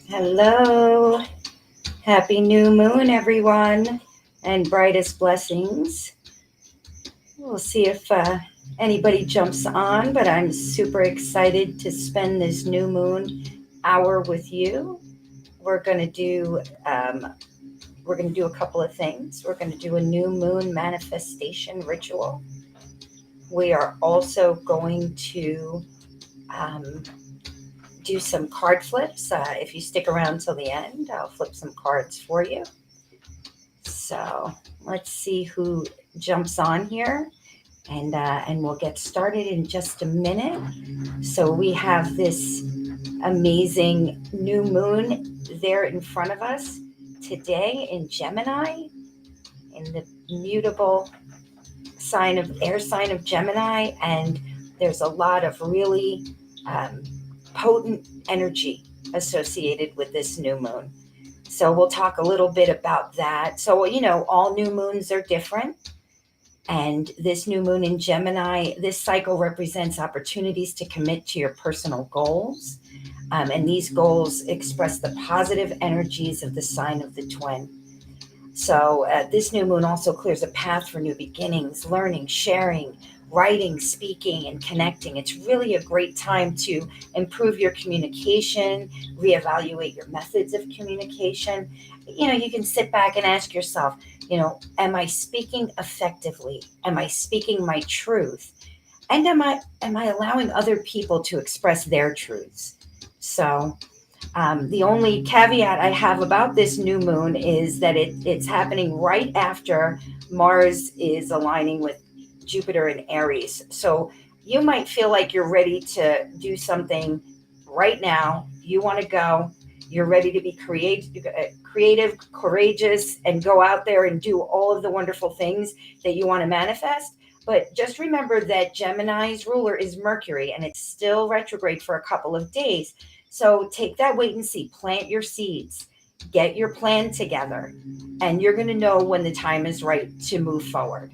Hello. Happy new moon, everyone, and brightest blessings. We'll see if anybody jumps on, but I'm super excited to spend this new moon hour with you. We're going to do um, we're going to do a couple of things. We're going to do a new moon manifestation ritual. We are also going to um, do some card flips. If you stick around till the end, I'll flip some cards for you. So let's see who jumps on here, and we'll get started in just a minute. So we have this amazing new moon there in front of us today in Gemini, in the mutable sign of Gemini, and there's a lot of really um, potent energy associated with this new moon. So we'll talk a little bit about that. So, all new moons are different. And this new moon in Gemini, this cycle represents opportunities to commit to your personal goals. And these goals express the positive energies of the sign of the twin. So, this new moon also clears a path for new beginnings, learning, sharing, writing, speaking, and connecting. It's really a great time to improve your communication, reevaluate your methods of communication. You can sit back and ask yourself, am I speaking effectively? Am I speaking my truth? And am I allowing other people to express their truths? So, the only caveat I have about this new moon is that it's happening right after Mars is aligning with Jupiter in Aries. So you might feel like you're ready to do something right now. You want to go. You're ready to be creative, courageous, and go out there and do all of the wonderful things that you want to manifest. But just remember that Gemini's ruler is Mercury, and it's still retrograde for a couple of days. So take that wait and see, plant your seeds, get your plan together, and you're going to know when the time is right to move forward.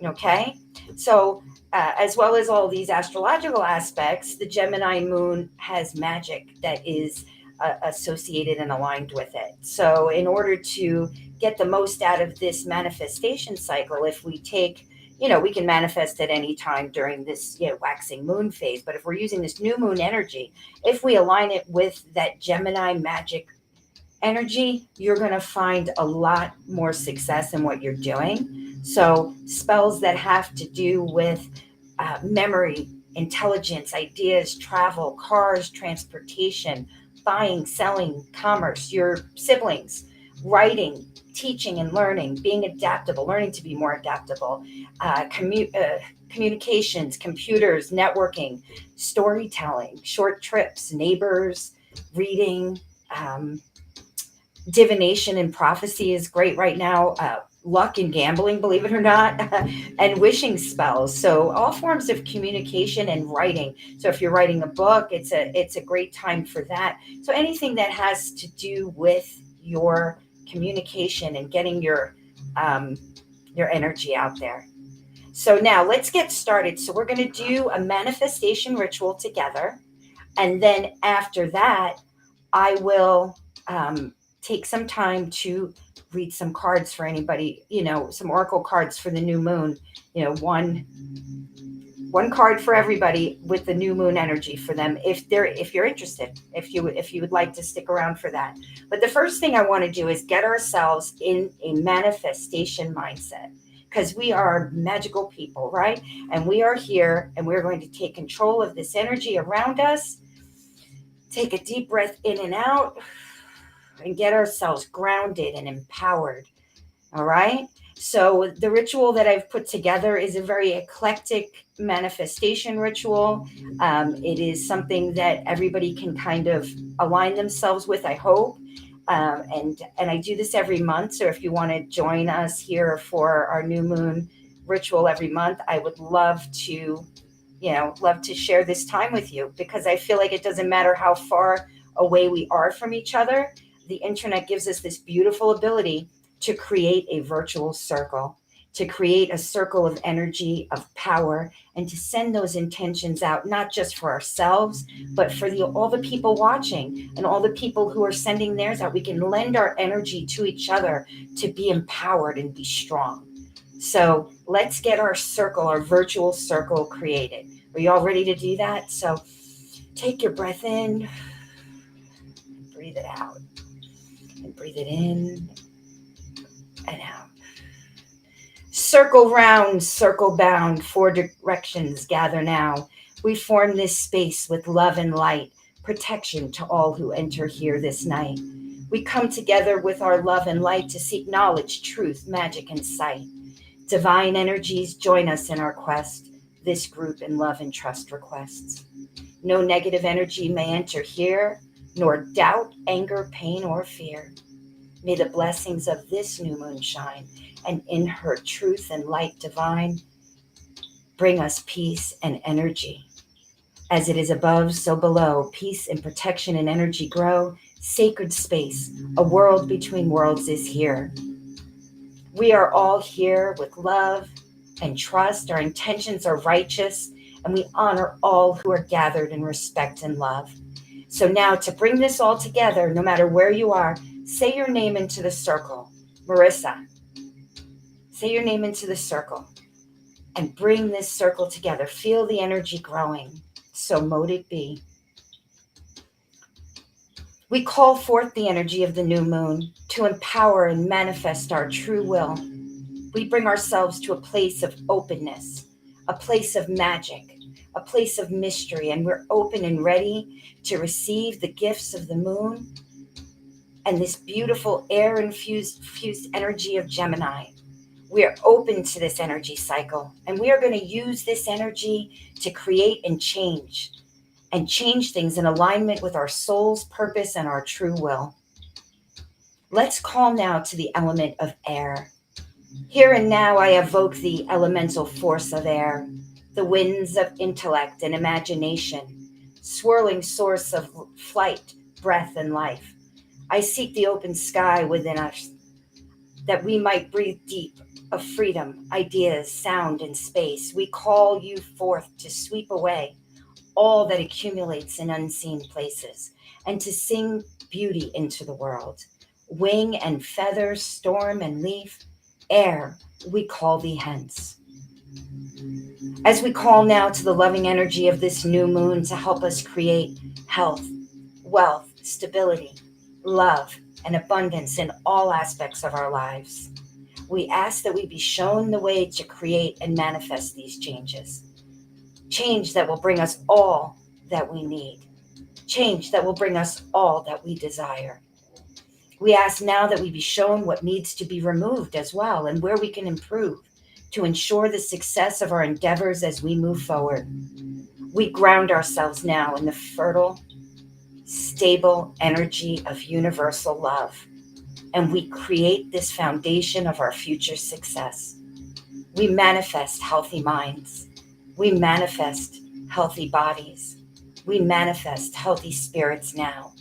Okay? So, as well as all these astrological aspects, the Gemini moon has magic that is associated and aligned with it. So, in order to get the most out of this manifestation cycle, if we take we can manifest at any time during this waxing moon phase. But if we're using this new moon energy, if we align it with that Gemini magic energy, you're going to find a lot more success in what you're doing. So, spells that have to do with memory, intelligence, ideas, travel, cars, transportation, buying, selling, commerce, your siblings, writing, teaching and learning, being adaptable, learning to be more adaptable, communications, computers, networking, storytelling, short trips, neighbors, reading, um, divination and prophecy is great right now. Luck and gambling, believe it or not, and wishing spells. So all forms of communication and writing. So if you're writing a book, it's a great time for that. So anything that has to do with your communication and getting your energy out there. So now let's get started. So we're going to do a manifestation ritual together, and then after that, I will take some time to read some cards for anybody, some oracle cards for the new moon, one card for everybody with the new moon energy for them if you're interested, if you would like to stick around for that. But the first thing I want to do is get ourselves in a manifestation mindset, because we are magical people, right? And we are here and we're going to take control of this energy around us. Take a deep breath in and out and get ourselves grounded and empowered. All right. So, the ritual that I've put together is a very eclectic manifestation ritual. It is something that everybody can kind of align themselves with, I hope. And I do this every month. So, if you want to join us here for our new moon ritual every month, I would love to share this time with you, because I feel like it doesn't matter how far away we are from each other. The internet gives us this beautiful ability to create a virtual circle, to create a circle of energy, of power, and to send those intentions out, not just for ourselves, but for all the people watching and all the people who are sending theirs out. We can lend our energy to each other to be empowered and be strong. So let's get our circle, our virtual circle created. Are you all ready to do that? So take your breath in, breathe it out, and breathe it in and out. Circle round, circle bound, 4 directions gather now. We form this space with love and light, protection to all who enter here this night. We come together with our love and light to seek knowledge, truth, magic, and sight. Divine energies join us in our quest, this group in love and trust requests. No negative energy may enter here, nor doubt, anger, pain, or fear. May the blessings of this new moon shine, and in her truth and light divine, bring us peace and energy. As it is above, so below, peace and protection and energy grow. Sacred space, a world between worlds is here. We are all here with love and trust. Our intentions are righteous, and we honor all who are gathered in respect and love. So now, to bring this all together, no matter where you are, say your name into the circle. Marissa, say your name into the circle and bring this circle together. Feel the energy growing. So mote it be. We call forth the energy of the new moon to empower and manifest our true will. We bring ourselves to a place of openness, a place of magic, a place of mystery, and we're open and ready to receive the gifts of the moon and this beautiful air-infused energy of Gemini. We are open to this energy cycle, and we are going to use this energy to create and change things in alignment with our soul's purpose and our true will. Let's call now to the element of air. Here and now, I evoke the elemental force of air, the winds of intellect and imagination, swirling source of flight, breath, and life. I seek the open sky within us, that we might breathe deep of freedom, ideas, sound, and space. We call you forth to sweep away all that accumulates in unseen places, and to sing beauty into the world. Wing and feather, storm and leaf, air, we call thee hence. As we call now to the loving energy of this new moon to help us create health, wealth, stability, love, and abundance in all aspects of our lives, we ask that we be shown the way to create and manifest these changes. Change that will bring us all that we need. Change that will bring us all that we desire. We ask now that we be shown what needs to be removed as well, and where we can improve to ensure the success of our endeavors as we move forward. We ground ourselves now in the fertile, stable energy of universal love, and we create this foundation of our future success. We manifest healthy minds. We manifest healthy bodies. We manifest healthy spirits now.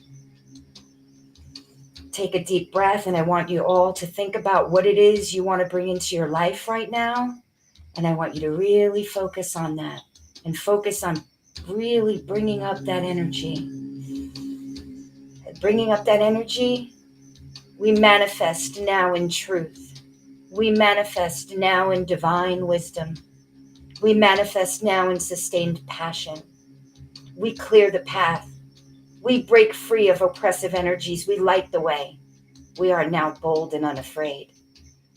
Take a deep breath, and I want you all to think about what it is you want to bring into your life right now. And I want you to really focus on that, and focus on really bringing up that energy. Bringing up that energy, we manifest now in truth. We manifest now in divine wisdom. We manifest now in sustained passion. We clear the path. We break free of oppressive energies. We light the way. We are now bold and unafraid.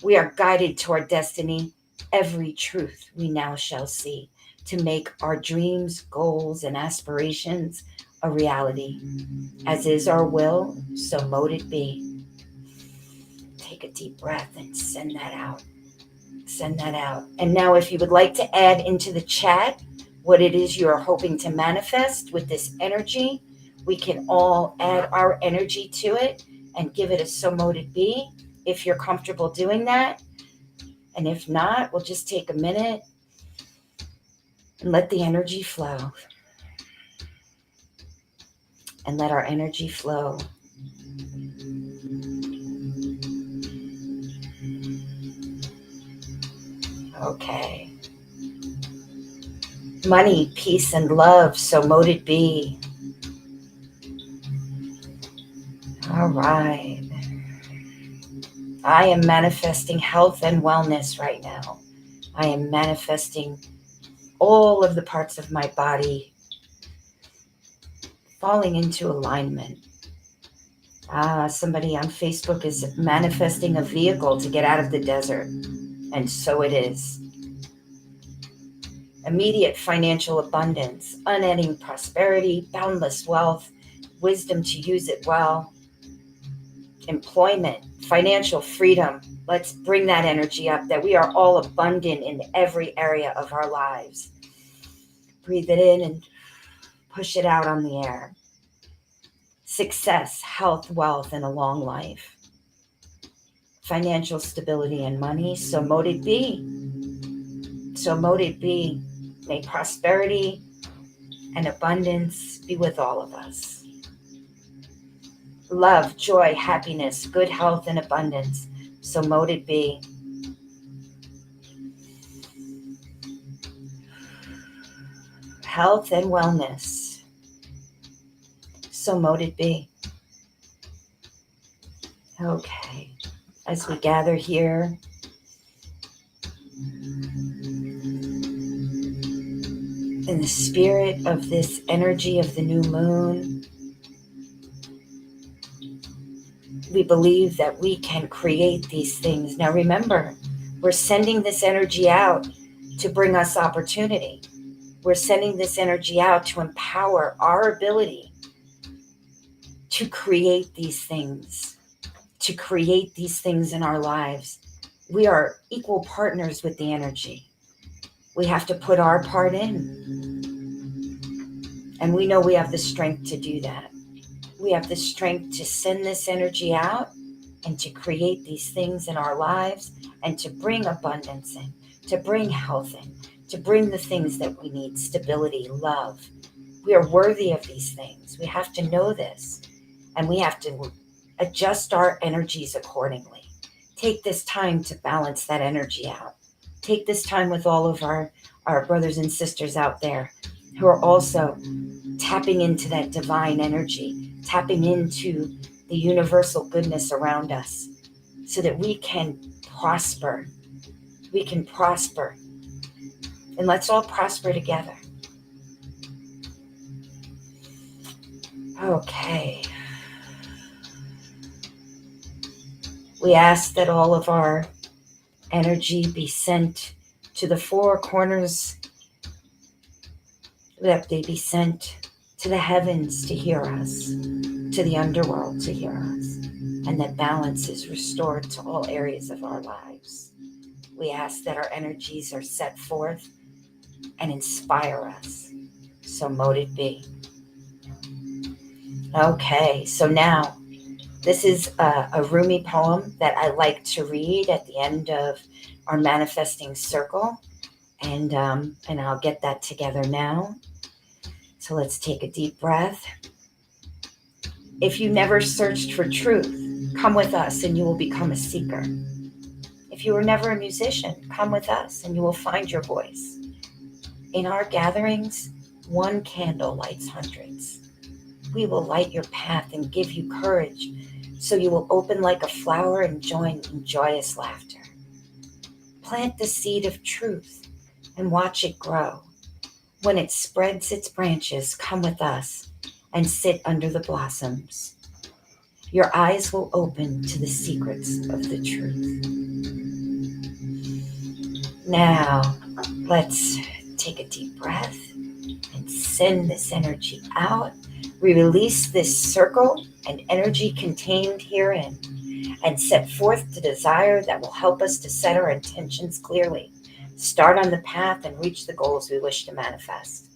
We are guided to our destiny. Every truth we now shall see, to make our dreams, goals, and aspirations a reality. As is our will, so mote it be. Take a deep breath and send that out. Send that out. And now, if you would like to add into the chat what it is you're hoping to manifest with this energy, we can all add our energy to it and give it a so mote it be, if you're comfortable doing that. And if not, we'll just take a minute and let the energy flow. And let our energy flow. Okay. Money, peace, and love, so mote it be. All right. I am manifesting health and wellness right now. I am manifesting all of the parts of my body falling into alignment. Somebody on Facebook is manifesting a vehicle to get out of the desert. And so it is. Immediate financial abundance, unending prosperity, boundless wealth, wisdom to use it well, employment, financial freedom. Let's bring that energy up, that we are all abundant in every area of our lives. Breathe it in and push it out on the air. Success, health, wealth, and a long life. Financial stability and money, so mote it be. So mote it be. May prosperity and abundance be with all of us. Love, joy, happiness, good health, and abundance, so mote it be. Health and wellness, so mote it be. Okay, as we gather here, in the spirit of this energy of the new moon, we believe that we can create these things. Now remember, we're sending this energy out to bring us opportunity. We're sending this energy out to empower our ability to create these things, in our lives. We are equal partners with the energy. We have to put our part in. And we know we have the strength to do that. We have the strength to send this energy out and to create these things in our lives and to bring abundance in, to bring health in, to bring the things that we need, stability, love. We are worthy of these things. We have to know this, and we have to adjust our energies accordingly. Take this time to balance that energy out. Take this time with all of our brothers and sisters out there who are also tapping into that divine energy, tapping into the universal goodness around us so that we can prosper. We can prosper. And let's all prosper together. Okay. We ask that all of our energy be sent to the four corners, that they be sent to the heavens to hear us, to the underworld to hear us, and that balance is restored to all areas of our lives. We ask that our energies are set forth and inspire us. So mote it be. Okay, so now this is a Rumi poem that I like to read at the end of our manifesting circle, and I'll get that together now. So let's take a deep breath. If you never searched for truth, come with us and you will become a seeker. If you were never a musician, come with us and you will find your voice. In our gatherings, one candle lights hundreds. We will light your path and give you courage, so you will open like a flower and join in joyous laughter. Plant the seed of truth and watch it grow. When it spreads its branches, come with us and sit under the blossoms. Your eyes will open to the secrets of the truth. Now, let's take a deep breath and send this energy out. We release this circle and energy contained herein and set forth the desire that will help us to set our intentions clearly, start on the path, and reach the goals we wish to manifest.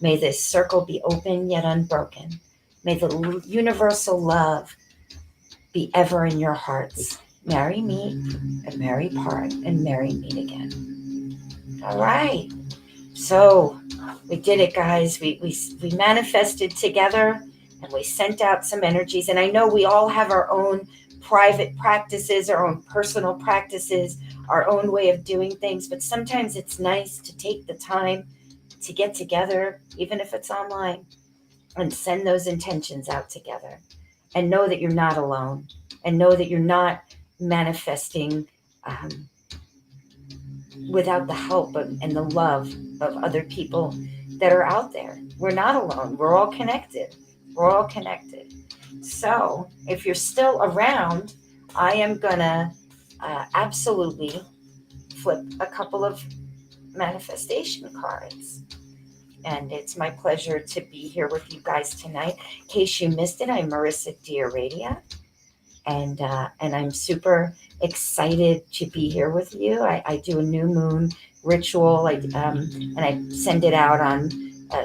May this circle be open yet unbroken. May the universal love be ever in your hearts. Merry meet and merry part and merry meet again. All right. So we did it, guys. We manifested together and we sent out some energies. And I know we all have our own private practices, our own personal practices, our own way of doing things. But sometimes it's nice to take the time to get together, even if it's online, and send those intentions out together, and know that you're not alone, and know that you're not manifesting without the help and the love of other people that are out there. We're not alone. We're all connected. We're all connected. So if you're still around, I am going to absolutely flip a couple of manifestation cards. And it's my pleasure to be here with you guys tonight. In case you missed it, I'm Marissa DiAradia. And I'm super excited to be here with you. I do a new moon ritual, and I send it out on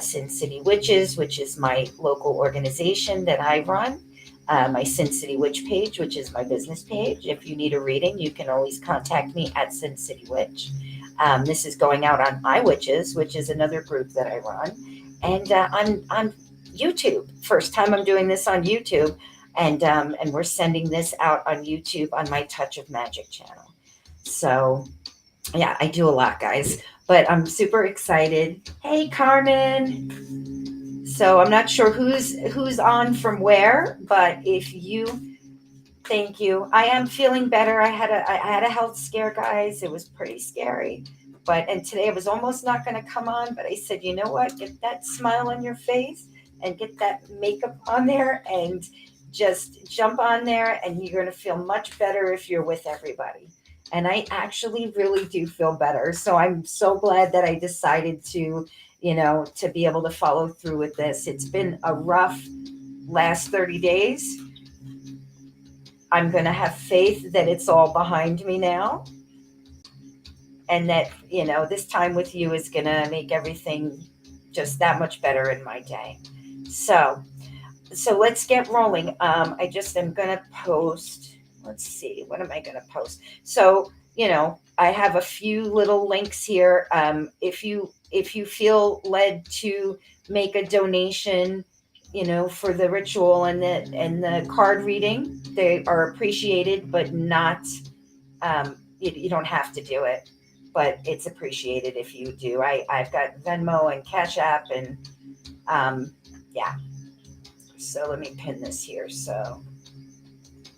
Sin City Witches, which is my local organization that I run. My Sin City Witch page, which is my business page. If you need a reading, you can always contact me at Sin City Witch. This is going out on iWitches, which is another group that I run, and on YouTube. First time I'm doing this on YouTube. And we're sending this out on YouTube on my Touch of Magic channel. So, yeah, I do a lot, guys. But I'm super excited. Hey, Carmen. So I'm not sure who's on from where, but thank you. I am feeling better. I had a health scare, guys. It was pretty scary. And today I was almost not going to come on, but I said, you know what? Get that smile on your face and get that makeup on there and just jump on there, and you're going to feel much better if you're with everybody. And I actually really do feel better. So I'm so glad that I decided to be able to follow through with this. It's been a rough last 30 days. I'm going to have faith that it's all behind me now. And that, this time with you is going to make everything just that much better in my day. So let's get rolling. I am going to post, let's see, what am I going to post? So, I have a few little links here. If you feel led to make a donation, for the ritual and the card reading, they are appreciated, but not, you don't have to do it, but it's appreciated if you do. I've got Venmo and Cash App and, yeah. So let me pin this here. So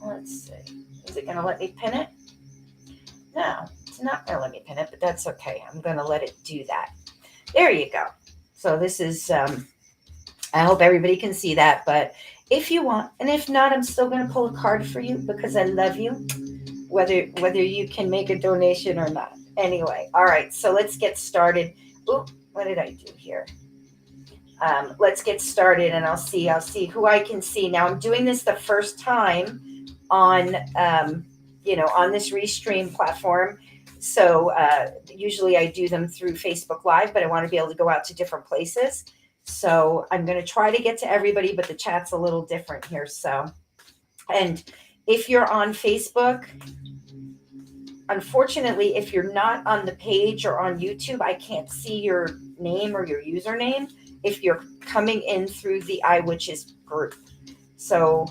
let's see. Is it going to let me pin it? No, it's not going to let me pin it, but that's okay. I'm going to let it do that. There you go. So this is, I hope everybody can see that, but if you want, and if not, I'm still going to pull a card for you because I love you, whether you can make a donation or not. Anyway, all right, so let's get started. Ooh, what did I do here? Let's get started, and I'll see who I can see. Now I'm doing this the first time on, on this Restream platform. So usually I do them through Facebook Live, but I want to be able to go out to different places. So I'm going to try to get to everybody, but the chat's a little different here. So, and if you're on Facebook, unfortunately, if you're not on the page or on YouTube, I can't see your name or your username if you're coming in through the iWitches group. So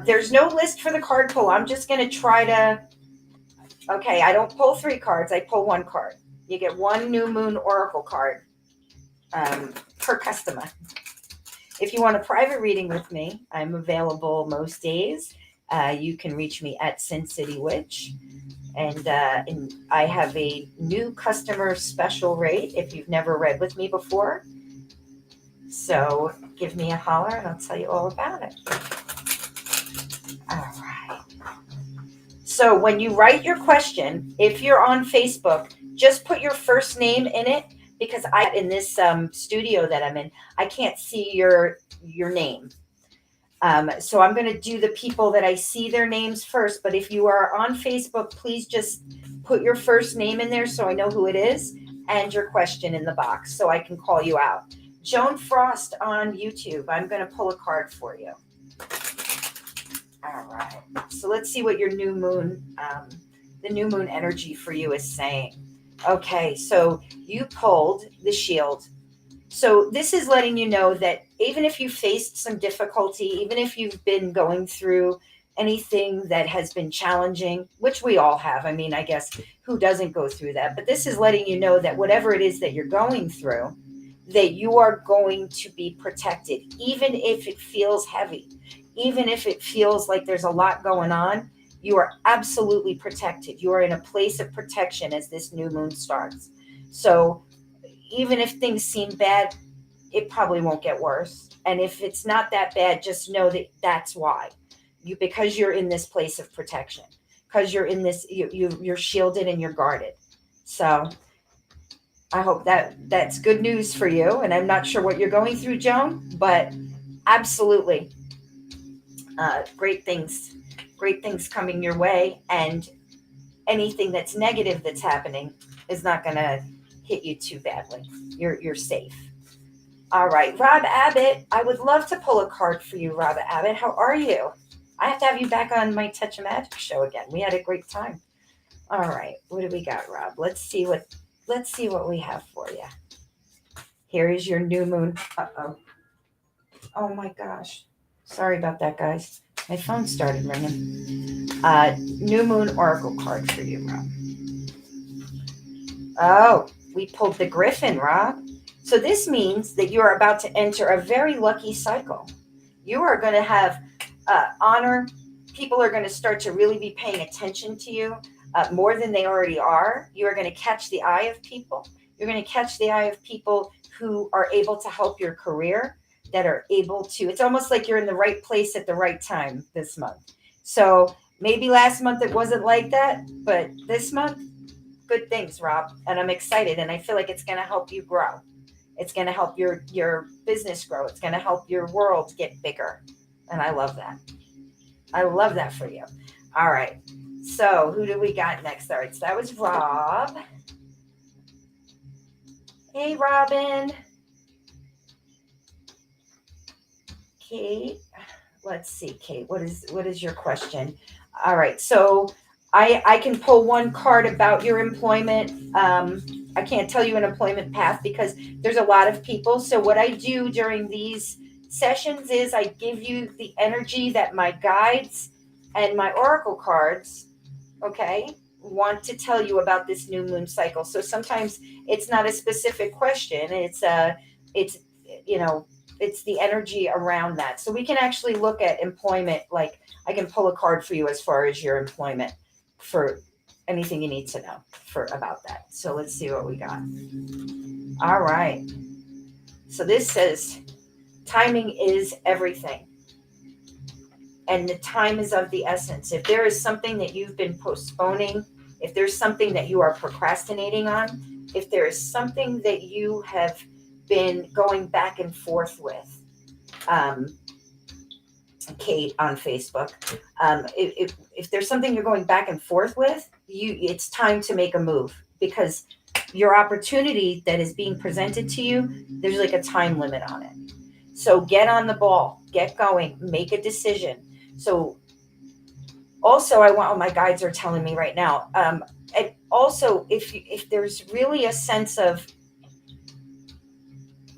there's no list for the card pull. I'm just going to try to, okay, I don't pull 3 cards. I pull 1 card. You get 1 new moon oracle card per customer. If you want a private reading with me, I'm available most days. You can reach me at Sin City Witch. And I have a new customer special rate if you've never read with me before. So give me a holler and I'll tell you all about it. All right. So when you write your question, if you're on Facebook, just put your first name in it, because in this studio that I'm in, I can't see your name. So I'm going to do the people that I see their names first. But if you are on Facebook, please just put your first name in there so I know who it is, and your question in the box so I can call you out. Joan Frost on YouTube. I'm going to pull a card for you. All right. So let's see what your new moon, the new moon energy for you is saying. Okay. So you pulled the Shield. So this is letting you know that even if you faced some difficulty, even if you've been going through anything that has been challenging, which we all have. I mean, I guess who doesn't go through that? But this is letting you know that whatever it is that you're going through, that you are going to be protected, even if it feels heavy, even if it feels like there's a lot going on. You are absolutely protected. You are in a place of protection as this new moon starts. So even if things seem bad, it probably won't get worse. And if it's not that bad, just know that that's why. Because you're in this place of protection, because you're in this, you're shielded and you're guarded. So I hope that that's good news for you. And I'm not sure what you're going through, Joan, but absolutely great things coming your way. And anything that's negative that's happening is not going to hit you too badly. You're safe. All right, Rob Abbott, I would love to pull a card for you, Rob Abbott. How are you? I have to have you back on my Touch of Magic show again. We had a great time. All right, what do we got, Rob? Let's see what we have for you. Here is your new moon. Uh-oh. Oh my gosh. Sorry about that, guys. My phone started ringing. New moon oracle card for you, Rob. Oh, we pulled the Griffin, Rob. So this means that you are about to enter a very lucky cycle. You are going to have honor. People are going to start to really be paying attention to you more than they already are. You are going to catch the eye of people. You're going to catch the eye of people who are able to help your career, that are able to. It's almost like you're in the right place at the right time this month. So maybe last month it wasn't like that, but this month, good things, Rob. And I'm excited, and I feel like it's going to help you grow. It's going to help your business grow. It's going to help your world get bigger. And I love that. I love that for you. All right. So who do we got next? All right. So that was Rob. Hey, Robin. Kate. Let's see, Kate. What is your question? All right. So I can pull one card about your employment. I can't tell you an employment path because there's a lot of people. So what I do during these sessions is I give you the energy that my guides and my oracle cards, okay, want to tell you about this new moon cycle. So sometimes it's not a specific question. It's you know, it's the energy around that. So we can actually look at employment. Like I can pull a card for you as far as your employment for anything you need to know for about that. So let's see what we got. All right. So this says timing is everything. And the time is of the essence. If there is something that you've been postponing, if there's something that you are procrastinating on, if there is something that you have been going back and forth with, Kate on Facebook, if there's something you're going back and forth with, it's time to make a move, because your opportunity that is being presented to you, there's like a time limit on it. So get on the ball, get going, make a decision. So also my guides are telling me right now, and also if there's really a sense of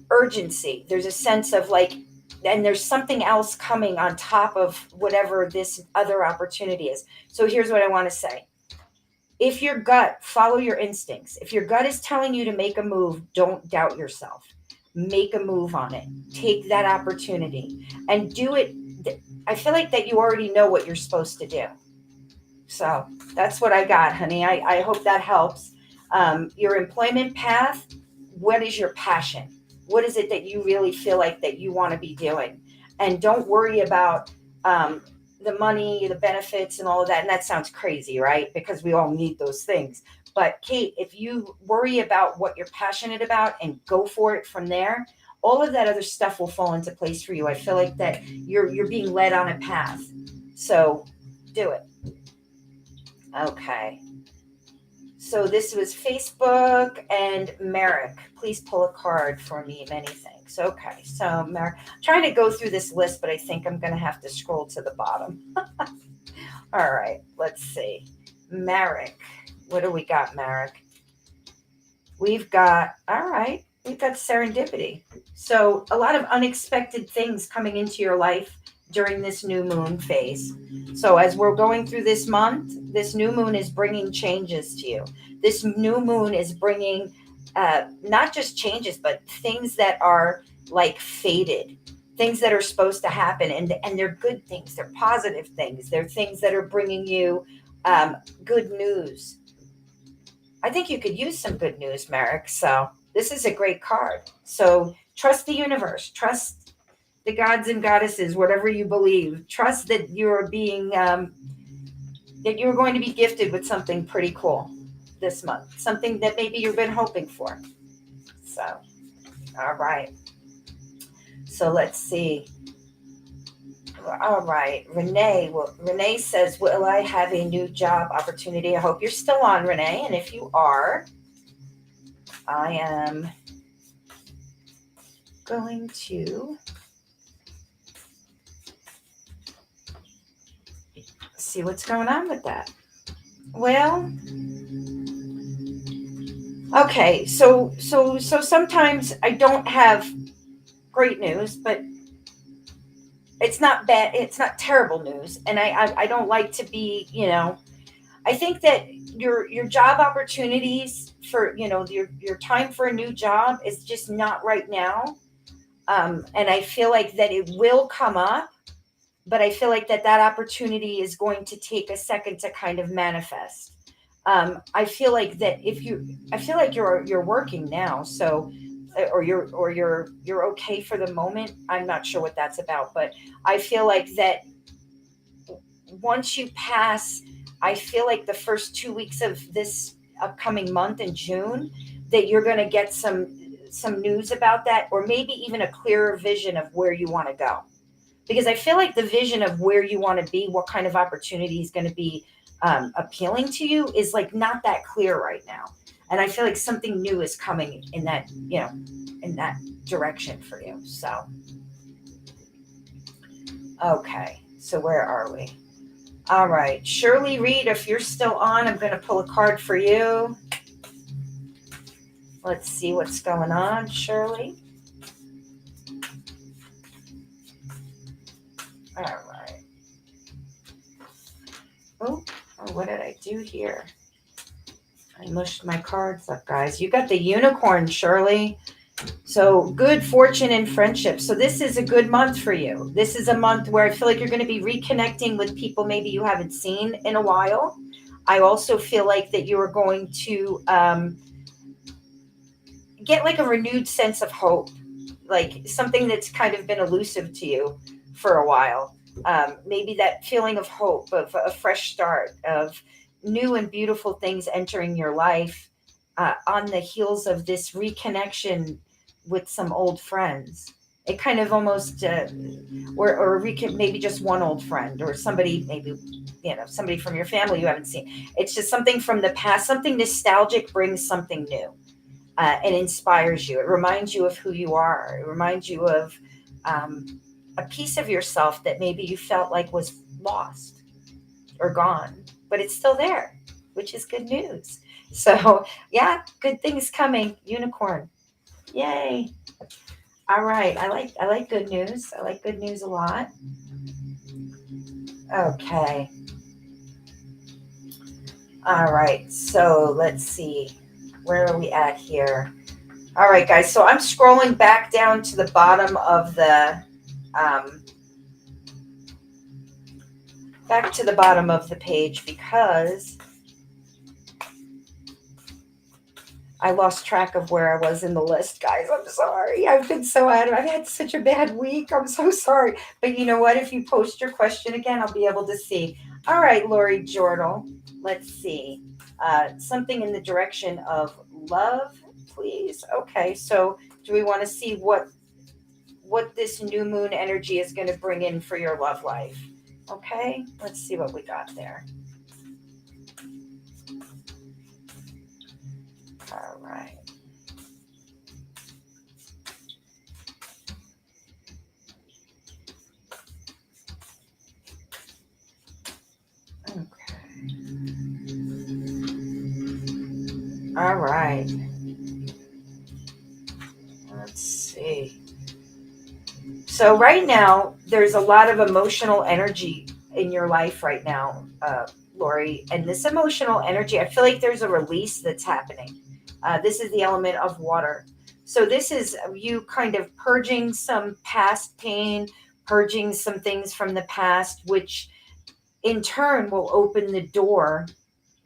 urgency, there's a sense of like, and there's something else coming on top of whatever this other opportunity is. So here's what I want to say. If your gut, follow your instincts. If your gut is telling you to make a move, don't doubt yourself. Make a move on it. Take that opportunity and do it. I feel like that you already know what you're supposed to do. So that's what I got, honey. I hope that helps. Your employment path, what is your passion? What is it that you really feel like that you want to be doing? And don't worry about the money, the benefits, and all of that. And that sounds crazy, right? Because we all need those things. But Kate, if you worry about what you're passionate about and go for it from there, all of that other stuff will fall into place for you. I feel like that you're being led on a path. So do it. Okay. So this was Facebook and Merrick. Please pull a card for me. Many thanks. Okay. So Merrick, I'm trying to go through this list, but I think I'm going to have to scroll to the bottom. All right. Let's see. Merrick. What do we got, Merrick? We've got serendipity. So a lot of unexpected things coming into your life during this new moon phase. So as we're going through this month, this new moon is bringing changes to you. This new moon is bringing not just changes, but things that are like fated, things that are supposed to happen, and they're good things. They're positive things. They're things that are bringing you good news. I think you could use some good news, Merrick. So this is a great card. So trust the universe. Trust the gods and goddesses, whatever you believe. Trust that you're being that you're going to be gifted with something pretty cool this month. Something that maybe you've been hoping for. So, all right. So let's see. All right, Renee. Well, Renee says, "Will I have a new job opportunity?" I hope you're still on, Renee. And if you are, I am going to see what's going on with that. Well, okay. So sometimes I don't have great news, but it's not bad. It's not terrible news, and I don't like to be, I think that your job opportunities for, your time for a new job is just not right now. And I feel like that it will come up, but I feel like that opportunity is going to take a second to kind of manifest. I feel like that I feel like you're working now, so or you're okay for the moment. I'm not sure what that's about, but I feel like that once you pass, I feel like the first 2 weeks of this upcoming month in June, that you're going to get some news about that, or maybe even a clearer vision of where you want to go. Because I feel like the vision of where you want to be, what kind of opportunity is going to be appealing to you, is like not that clear right now. And I feel like something new is coming in that, in that direction for you. So, okay. So where are we? All right. Shirley Reed, if you're still on, I'm going to pull a card for you. Let's see what's going on, Shirley. All right. Oh, what did I do here? I mushed my cards up, guys. You got the unicorn, Shirley. So good fortune and friendship. So this is a good month for you. This is a month where I feel like you're going to be reconnecting with people maybe you haven't seen in a while. I also feel like that you are going to get like a renewed sense of hope, like something that's kind of been elusive to you for a while. Maybe that feeling of hope, of a fresh start, of new and beautiful things entering your life on the heels of this reconnection with some old friends. It kind of almost, maybe just one old friend, or somebody, maybe, somebody from your family you haven't seen. It's just something from the past, something nostalgic brings something new. And inspires you. It reminds you of who you are. It reminds you of a piece of yourself that maybe you felt like was lost or gone, but it's still there, which is good news. So yeah, good things coming. Unicorn. Yay. All right. I like good news. I like good news a lot. Okay. All right. So let's see. Where are we at here? All right, guys. So I'm scrolling back down to the bottom of the page because I lost track of where I was in the list, guys. I'm sorry. I've had such a bad week. I'm so sorry. But you know what? If you post your question again, I'll be able to see. All right, Lori Jordal. Let's see. Something in the direction of love, please. Okay, so do we want to see what this new moon energy is going to bring in for your love life? Okay, let's see what we got there. All right. Okay. All right. Let's see. So right now, there's a lot of emotional energy in your life right now, Lori. And this emotional energy, I feel like there's a release that's happening. This is the element of water. So this is you kind of purging some past pain, purging some things from the past, which in turn will open the door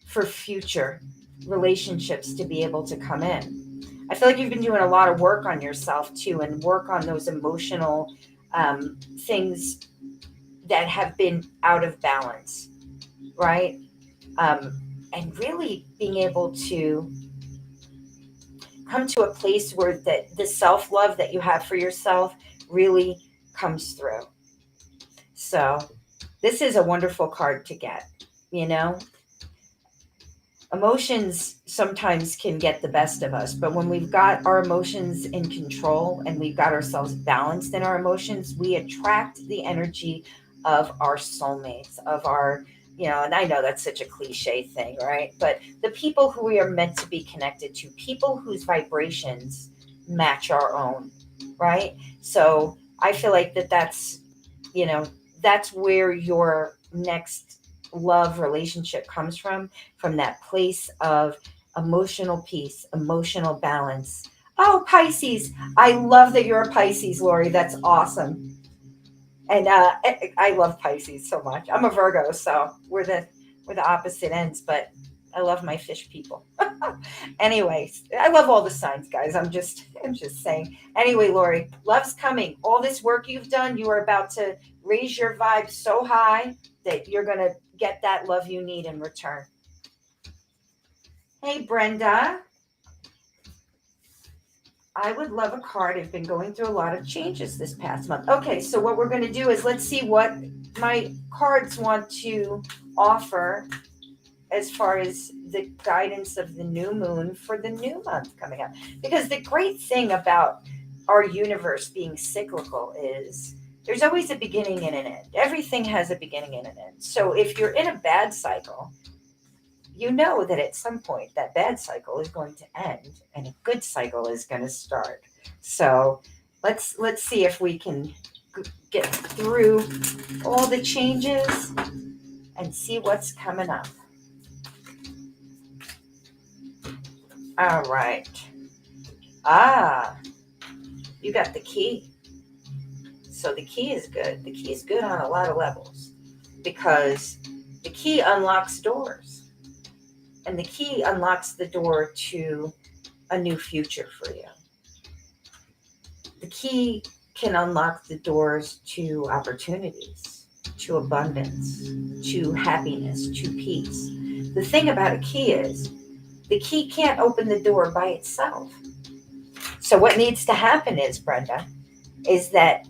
for future relationships to be able to come in. I feel like you've been doing a lot of work on yourself too, and work on those emotional things that have been out of balance, right? And really being able to come to a place where that the self-love that you have for yourself really comes through. So this is a wonderful card to get, you know. Emotions sometimes can get the best of us, but when we've got our emotions in control and we've got ourselves balanced in our emotions, we attract the energy of our soulmates, of our, and I know that's such a cliche thing, right? But the people who we are meant to be connected to, people whose vibrations match our own, right? So I feel like that's where your next love relationship comes from that place of emotional peace, emotional balance. Oh, Pisces. I love that you're a Pisces, Lori. That's awesome. And I love Pisces so much. I'm a Virgo, so we're the opposite ends, but I love my fish people. Anyways, I love all the signs, guys. I'm just saying. Anyway, Lori, love's coming. All this work you've done, you are about to raise your vibe so high that you're going to get that love you need in return. Hey, Brenda. I would love a card. I've been going through a lot of changes this past month. Okay, so what we're going to do is let's see what my cards want to offer as far as the guidance of the new moon for the new month coming up. Because the great thing about our universe being cyclical is there's always a beginning and an end. Everything has a beginning and an end. So if you're in a bad cycle, you know that at some point that bad cycle is going to end and a good cycle is going to start. So let's see if we can get through all the changes and see what's coming up. All right. You got the key. So the key is good. The key is good on a lot of levels because the key unlocks doors. And the key unlocks the door to a new future for you. The key can unlock the doors to opportunities, to abundance, to happiness, to peace. The thing about a key is the key can't open the door by itself. So what needs to happen is, Brenda, is that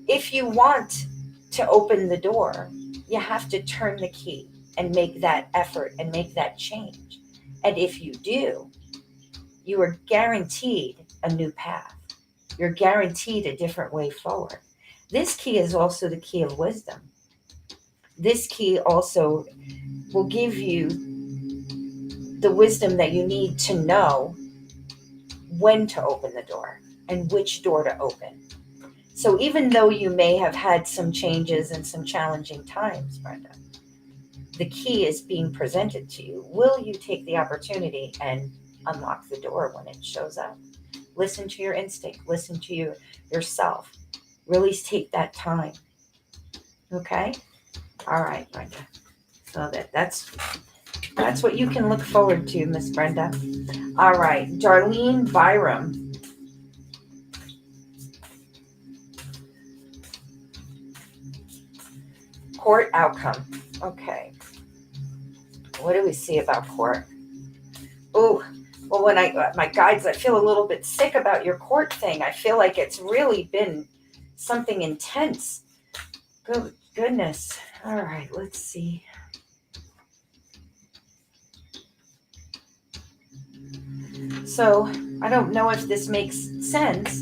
if you want to open the door, you have to turn the key and make that effort and make that change. And if you do, you are guaranteed a new path. You're guaranteed a different way forward. This key is also the key of wisdom. This key also will give you the wisdom that you need to know when to open the door and which door to open. So even though you may have had some changes and some challenging times, Brenda, the key is being presented to you. Will you take the opportunity and unlock the door when it shows up? Listen to your instinct. Listen to yourself. Really take that time. Okay? All right, Brenda. So that's what you can look forward to, Miss Brenda. All right, Darlene Byram. Court outcome. Okay. What do we see about court? Oh, well, when my guides, I feel a little bit sick about your court thing. I feel like it's really been something intense. Goodness. All right, let's see. So I don't know if this makes sense,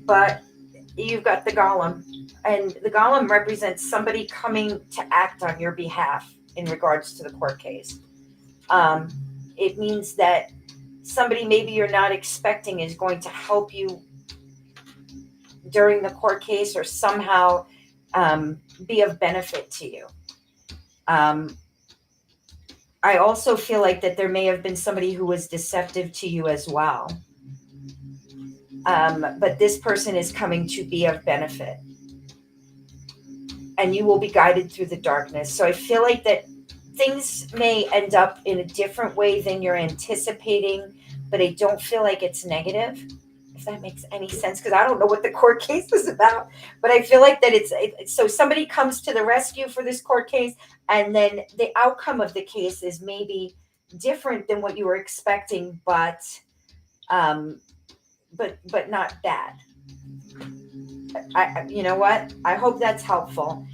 but you've got the golem, and the golem represents somebody coming to act on your behalf in regards to the court case. It means that somebody maybe you're not expecting is going to help you during the court case or somehow be of benefit to you. I also feel like that there may have been somebody who was deceptive to you as well. But this person is coming to be of benefit. And you will be guided through the darkness. So I feel like that things may end up in a different way than you're anticipating, but I don't feel like it's negative, if that makes any sense, because I don't know what the court case is about. But I feel like that so somebody comes to the rescue for this court case, and then the outcome of the case is maybe different than what you were expecting, but not bad. You know what? I hope that's helpful.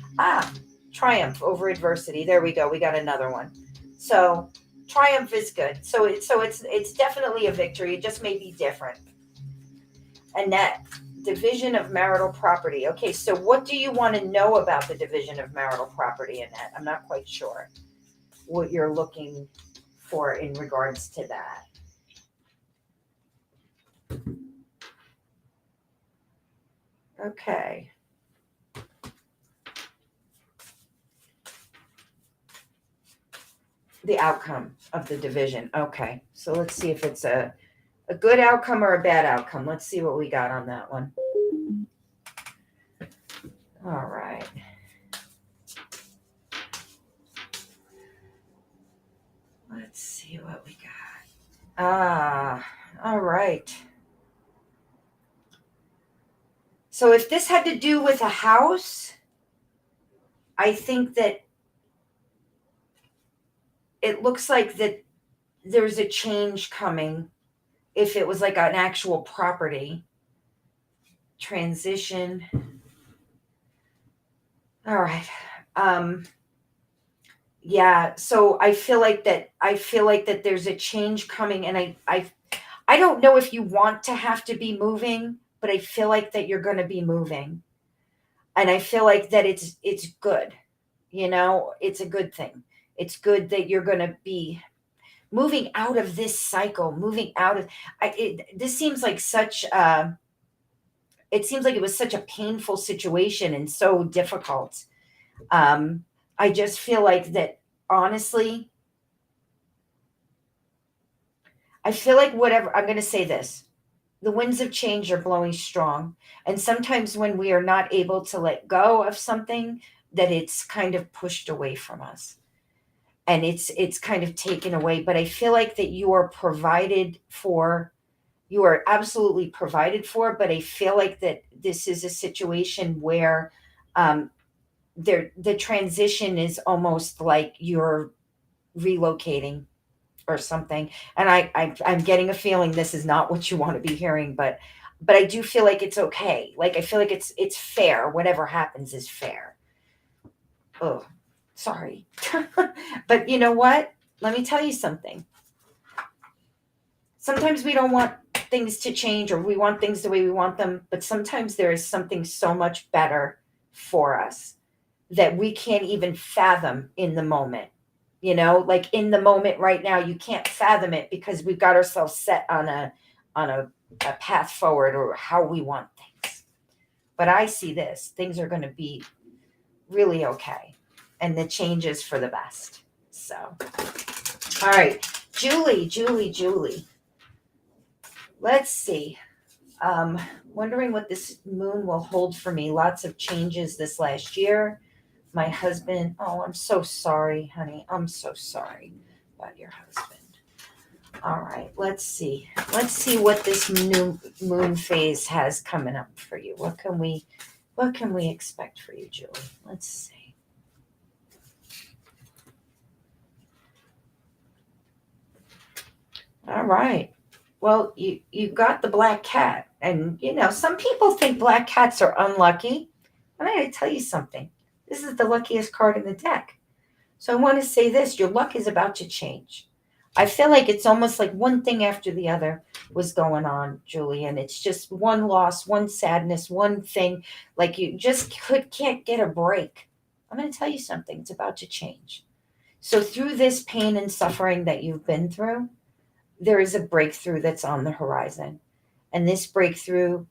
Triumph over adversity. There we go. We got another one. So triumph is good. So it's definitely a victory. It just may be different. And that division of marital property. Okay, so what do you want to know about the division of marital property, Annette? I'm not quite sure what you're looking for in regards to that. Okay. The outcome of the division. Okay, so let's see if it's a good outcome or a bad outcome. Let's see what we got on that one. All right. Let's see what we got. All right. So if this had to do with a house, I think that it looks like that there's a change coming. If it was like an actual property transition. All right. Yeah, so I feel like that there's a change coming, and I don't know if you want to have to be moving, but I feel like that you're going to be moving. And I feel like that it's good. You know, it's a good thing. It's good that you're going to be moving out of this cycle, moving out of this seems like such it seems like it was such a painful situation and so difficult. I just feel like that, honestly, I feel like whatever, I'm going to say this, the winds of change are blowing strong. And sometimes when we are not able to let go of something, that it's kind of pushed away from us. And it's kind of taken away. But I feel like that you are provided for, you are absolutely provided for. But I feel like that this is a situation where the transition is almost like you're relocating or something. And I'm getting a feeling this is not what you want to be hearing, but I do feel like it's okay. Like I feel like it's fair. Whatever happens is fair. Oh, sorry. But you know what? Let me tell you something. Sometimes we don't want things to change, or we want things the way we want them, but sometimes there is something so much better for us that we can't even fathom in the moment. You know, like in the moment right now, you can't fathom it because we've got ourselves set on a path forward, or how we want things. But I see this. Things are going to be really okay. And the change is for the best. So, all right. Julie. Let's see. Wondering what this moon will hold for me. Lots of changes this last year. My husband, oh, I'm so sorry, honey. I'm so sorry about your husband. All right, let's see. Let's see what this new moon phase has coming up for you. What can we expect for you, Julie? Let's see. All right. Well, you got the black cat, and you know some people think black cats are unlucky. I'm going to tell you something. This is the luckiest card in the deck. So I want to say this, your luck is about to change. I feel like it's almost like one thing after the other was going on, Julie, and it's just one loss, one sadness, one thing, like you just can't get a break. I'm going to tell you something, it's about to change. So through this pain and suffering that you've been through, there is a breakthrough that's on the horizon. And this breakthrough,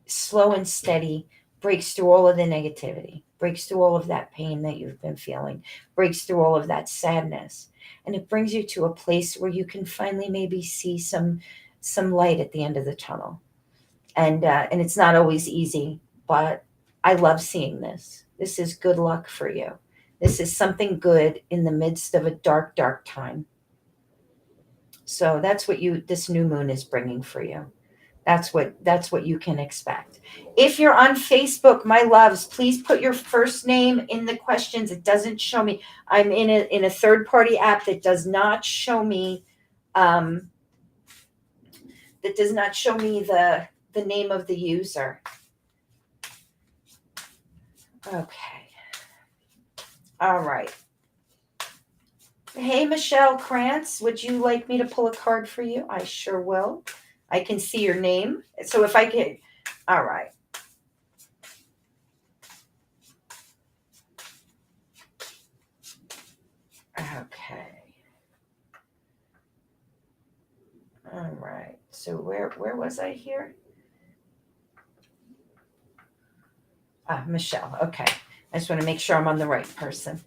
slow and steady, breaks through all of the negativity, breaks through all of that pain that you've been feeling, breaks through all of that sadness. And it brings you to a place where you can finally maybe see some light at the end of the tunnel. And it's not always easy, but I love seeing this. This is good luck for you. This is something good in the midst of a dark, dark time. So that's what this new moon is bringing for you. That's what you can expect. If you're on Facebook, my loves, please put your first name in the questions. It doesn't show me. I'm in a third party app that does not show me um, the name of the user. Okay. All right. Hey, Michelle Krantz, would you like me to pull a card for you? I sure will. I can see your name. So if I can, all right. Okay. All right. So where was I here? Michelle. Okay. I just want to make sure I'm on the right person.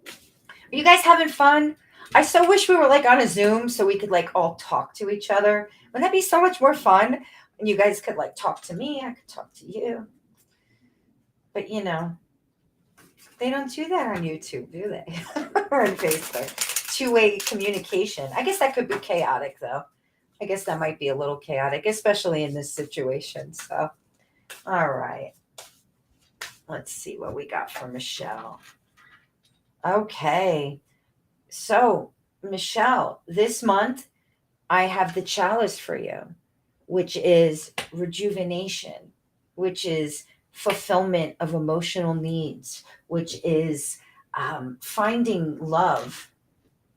Are you guys having fun? I so wish we were like on a Zoom so we could like all talk to each other. Wouldn't that be so much more fun? And you guys could like talk to me. I could talk to you. But they don't do that on YouTube, do they? Or on Facebook. Two-way communication. I guess that could be chaotic though. I guess that might be a little chaotic, especially in this situation. So, all right. Let's see what we got for Michelle. Okay. So, Michelle, this month I have the chalice for you, which is rejuvenation, which is fulfillment of emotional needs, which is finding love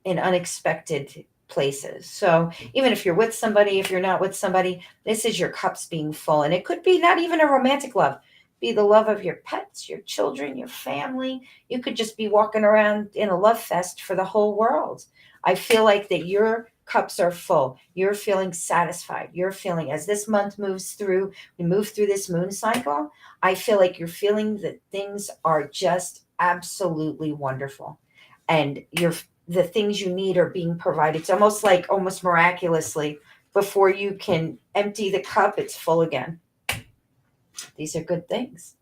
in unexpected places. So even if you're with somebody, if you're not with somebody, this is your cups being full. And it could be not even a romantic love, be the love of your pets, your children, your family. You could just be walking around in a love fest for the whole world. I feel like that your cups are full. You're feeling satisfied. You're feeling, as this month moves through, we move through this moon cycle, I feel like you're feeling that things are just absolutely wonderful. And the things you need are being provided. It's almost miraculously, before you can empty the cup, it's full again. These are good things.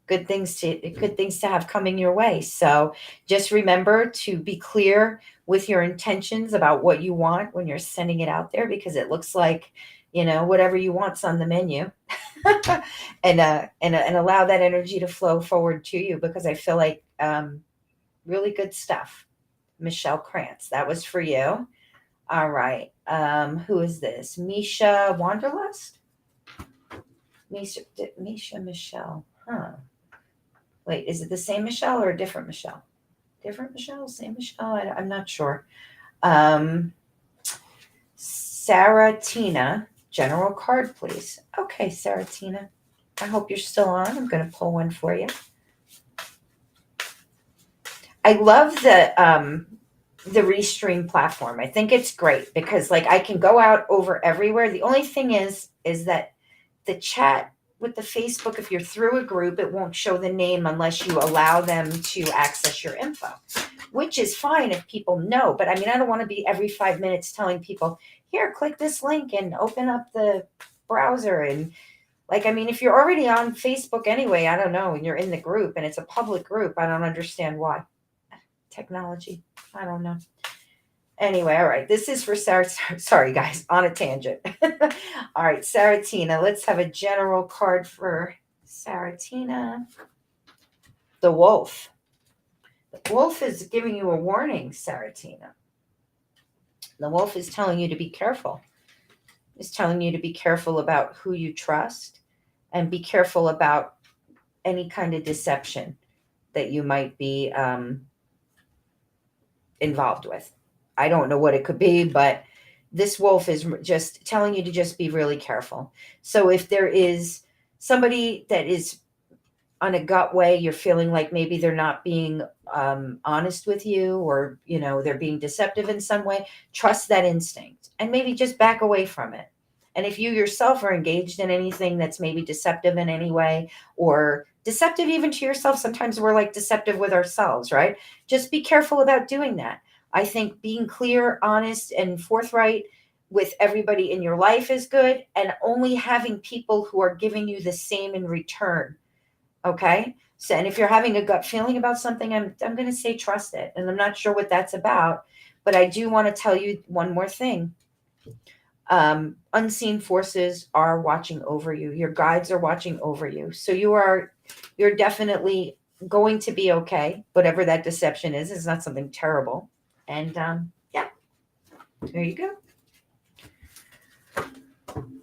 Good things to have coming your way. So just remember to be clear with your intentions about what you want when you're sending it out there, because it looks like whatever you want's on the menu. And allow that energy to flow forward to you, because I feel like really good stuff. Michelle Krantz, that was for you. All right. Who is this? Misha Wanderlust? Misha Michelle. Huh. Wait, is it the same Michelle or a different Michelle? Different Michelle? Same Michelle? I'm not sure. Sarah Tina, general card, please. Okay, Sarah Tina. I hope you're still on. I'm going to pull one for you. I love the Restream platform. I think it's great because I can go out over everywhere. The only thing is that the chat with the Facebook, if you're through a group, it won't show the name unless you allow them to access your info, which is fine if people know. But I don't want to be every 5 minutes telling people, here, click this link and open up the browser. And if you're already on Facebook anyway, I don't know, and you're in the group and it's a public group, I don't understand why. Technology, I don't know. Anyway, all right. This is for Sarah. Sorry, guys, on a tangent. All right, Saratina. Let's have a general card for Saratina. The Wolf. The Wolf is giving you a warning, Saratina. The Wolf is telling you to be careful. It's telling you to be careful about who you trust and be careful about any kind of deception that you might be involved with. I don't know what it could be, but this wolf is just telling you to just be really careful. So if there is somebody that is on a gut way, you're feeling like maybe they're not being honest with you, or they're being deceptive in some way, trust that instinct and maybe just back away from it. And if you yourself are engaged in anything that's maybe deceptive in any way, or deceptive even to yourself, sometimes we're like deceptive with ourselves, right? Just be careful about doing that. I think being clear, honest, and forthright with everybody in your life is good, and only having people who are giving you the same in return. Okay. So, and if you're having a gut feeling about something, I'm going to say trust it. And I'm not sure what that's about, but I do want to tell you one more thing. Unseen forces are watching over you. Your guides are watching over you. So you're definitely going to be okay. Whatever that deception is not something terrible. And yeah, there you go.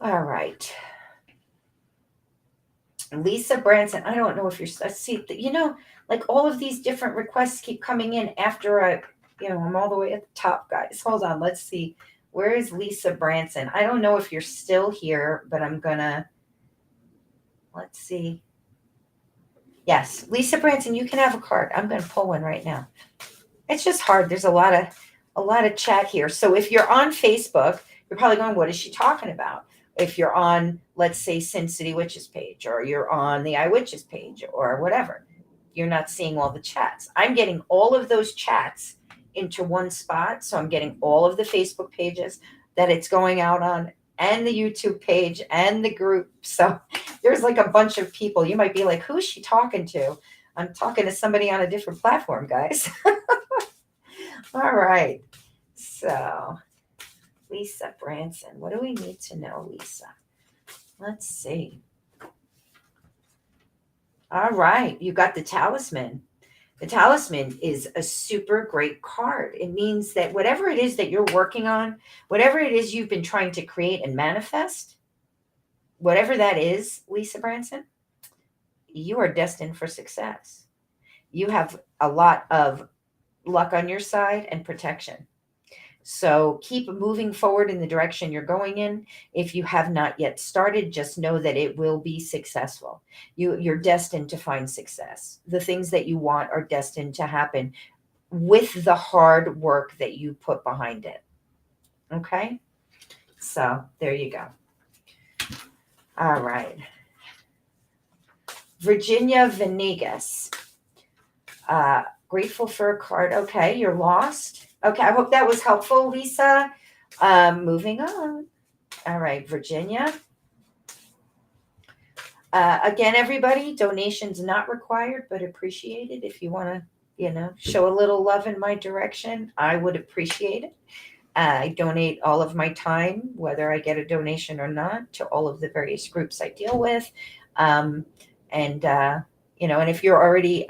All right. Lisa Branson, I don't know if you're, let's see, like all of these different requests keep coming in after I'm all the way at the top, guys. Hold on, let's see. Where is Lisa Branson? I don't know if you're still here, but let's see. Yes, Lisa Branson, you can have a card. I'm gonna pull one right now. It's just hard. There's a lot of chat here. So if you're on Facebook, you're probably going, what is she talking about? If you're on, let's say, Sin City Witches page, or you're on the iWitches page, or whatever, you're not seeing all the chats. I'm getting all of those chats into one spot. So I'm getting all of the Facebook pages that it's going out on, and the YouTube page, and the group. So there's like a bunch of people. You might be like, who is she talking to? I'm talking to somebody on a different platform, guys. All right. So, Lisa Branson, what do we need to know, Lisa? Let's see. All right. You got the talisman. The talisman is a super great card. It means that whatever it is that you're working on, whatever it is you've been trying to create and manifest, whatever that is, Lisa Branson, you are destined for success. You have a lot of luck on your side and protection. So keep moving forward in the direction you're going in. If you have not yet started, just know that it will be successful. You're destined to find success. The things that you want are destined to happen with the hard work that you put behind it. Okay? So there you go. All right. Virginia Venegas. Grateful for a card. Okay, you're lost. Okay, I hope that was helpful, Lisa. Moving on. All right, Virginia. Again, everybody, donations not required, but appreciated. If you want to, show a little love in my direction, I would appreciate it. I donate all of my time, whether I get a donation or not, to all of the various groups I deal with. And if you're already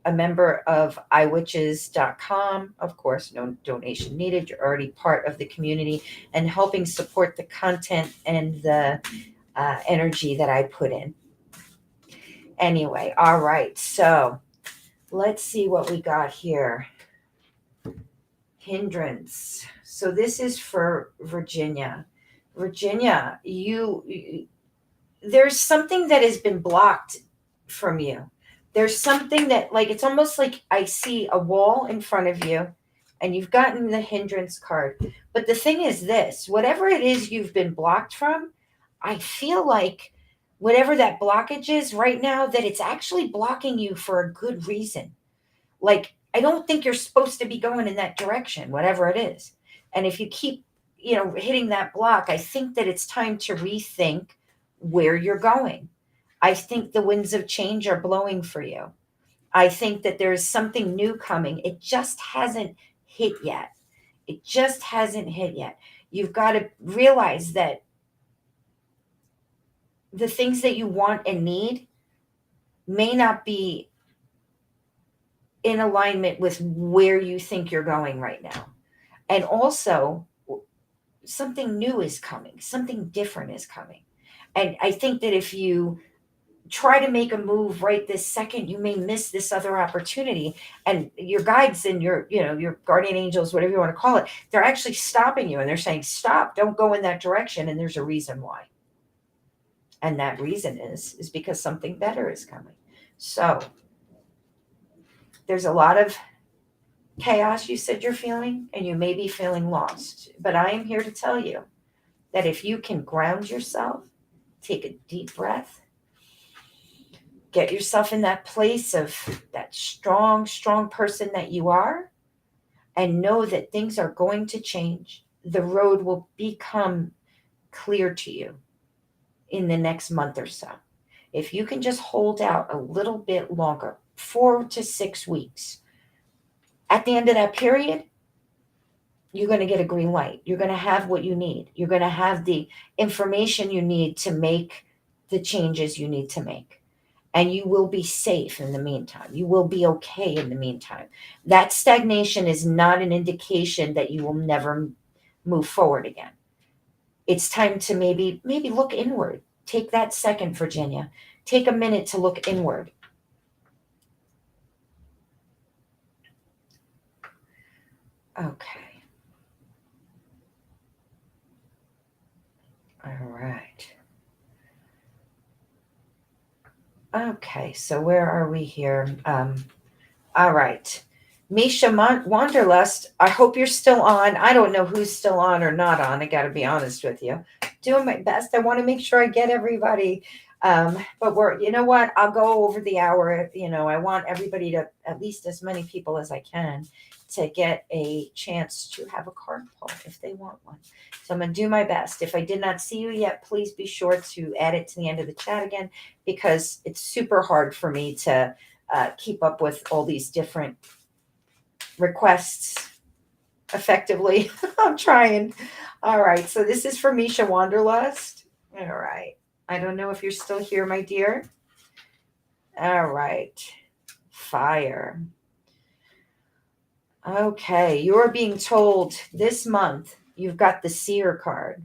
a member of iWitches.com, of course, no donation needed. You're already part of the community and helping support the content and the energy that I put in. Anyway, all right. So let's see what we got here. Hindrance. So this is for Virginia. Virginia, there's something that has been blocked from you. There's something that, like, it's almost like I see a wall in front of you and you've gotten the hindrance card. But the thing is this, whatever it is you've been blocked from, I feel like whatever that blockage is right now, that it's actually blocking you for a good reason. Like, I don't think you're supposed to be going in that direction, whatever it is. And if you keep, hitting that block, I think that it's time to rethink where you're going. I think the winds of change are blowing for you. I think that there's something new coming. It just hasn't hit yet. It just hasn't hit yet. You've got to realize that the things that you want and need may not be in alignment with where you think you're going right now. And also, something new is coming, something different is coming. And I think that if you try to make a move right this second, you may miss this other opportunity. And your guides and your guardian angels, whatever you want to call it, they're actually stopping you and they're saying, stop, don't go in that direction. And there's a reason why. And that reason is because something better is coming. So there's a lot of chaos you said you're feeling, and you may be feeling lost. But I am here to tell you that if you can ground yourself, take a deep breath, get yourself in that place of that strong, strong person that you are, and know that things are going to change. The road will become clear to you in the next month or so. If you can just hold out a little bit longer, 4 to 6 weeks, at the end of that period, you're going to get a green light. You're going to have what you need. You're going to have the information you need to make the changes you need to make. And you will be safe in the meantime. You will be okay in the meantime. That stagnation is not an indication that you will never move forward again. It's time to maybe look inward. Take that second, Virginia. Take a minute to look inward. Okay. All right. Okay, so where are we here? All right. Misha Wanderlust, I hope you're still on. I don't know who's still on or not on. I got to be honest with you. Doing my best. I want to make sure I get everybody. But you know what? I'll go over the hour. I want everybody to, at least as many people as I can, to get a chance to have a card pull if they want one. So I'm going to do my best. If I did not see you yet, please be sure to add it to the end of the chat again, because it's super hard for me to keep up with all these different requests effectively. I'm trying. All right. So this is for Misha Wanderlust. All right. I don't know if you're still here, my dear. All right. Fire. Okay. You're being told this month you've got the Seer card.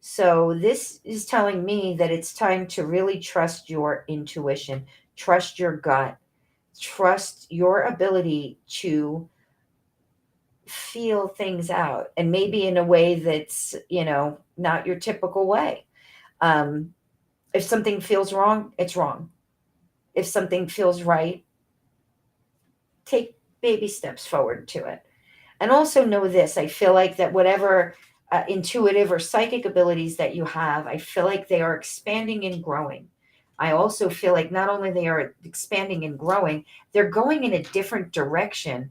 So this is telling me that it's time to really trust your intuition, trust your gut, trust your ability to feel things out, and maybe in a way that's, not your typical way. If something feels wrong, it's wrong. If something feels right, take baby steps forward to it. And also know this, I feel like that whatever intuitive or psychic abilities that you have, I feel like they are expanding and growing. I also feel like not only they are expanding and growing, they're going in a different direction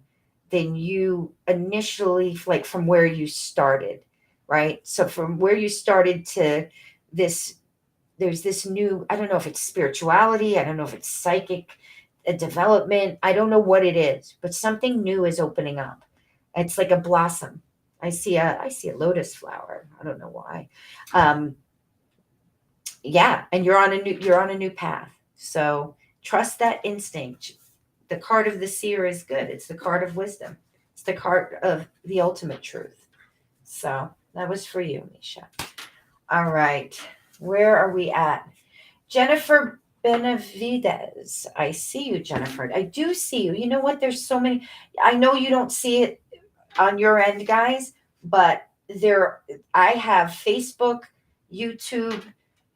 than you initially, like from where you started, right? So from where you started to this, there's this new, I don't know if it's spirituality, I don't know if it's psychic development, I don't know what it is, but something new is opening up. It's like a blossom. I see a lotus flower. I don't know why. Yeah, and you're on a new path. So trust that instinct. The card of the seer is good. It's the card of wisdom. It's the card of the ultimate truth. So that was for you, Misha. All right. Where are we at? Jennifer Benavides. I see you, Jennifer. I do see you. You know what? There's so many. I know you don't see it on your end, guys, but I have Facebook, YouTube,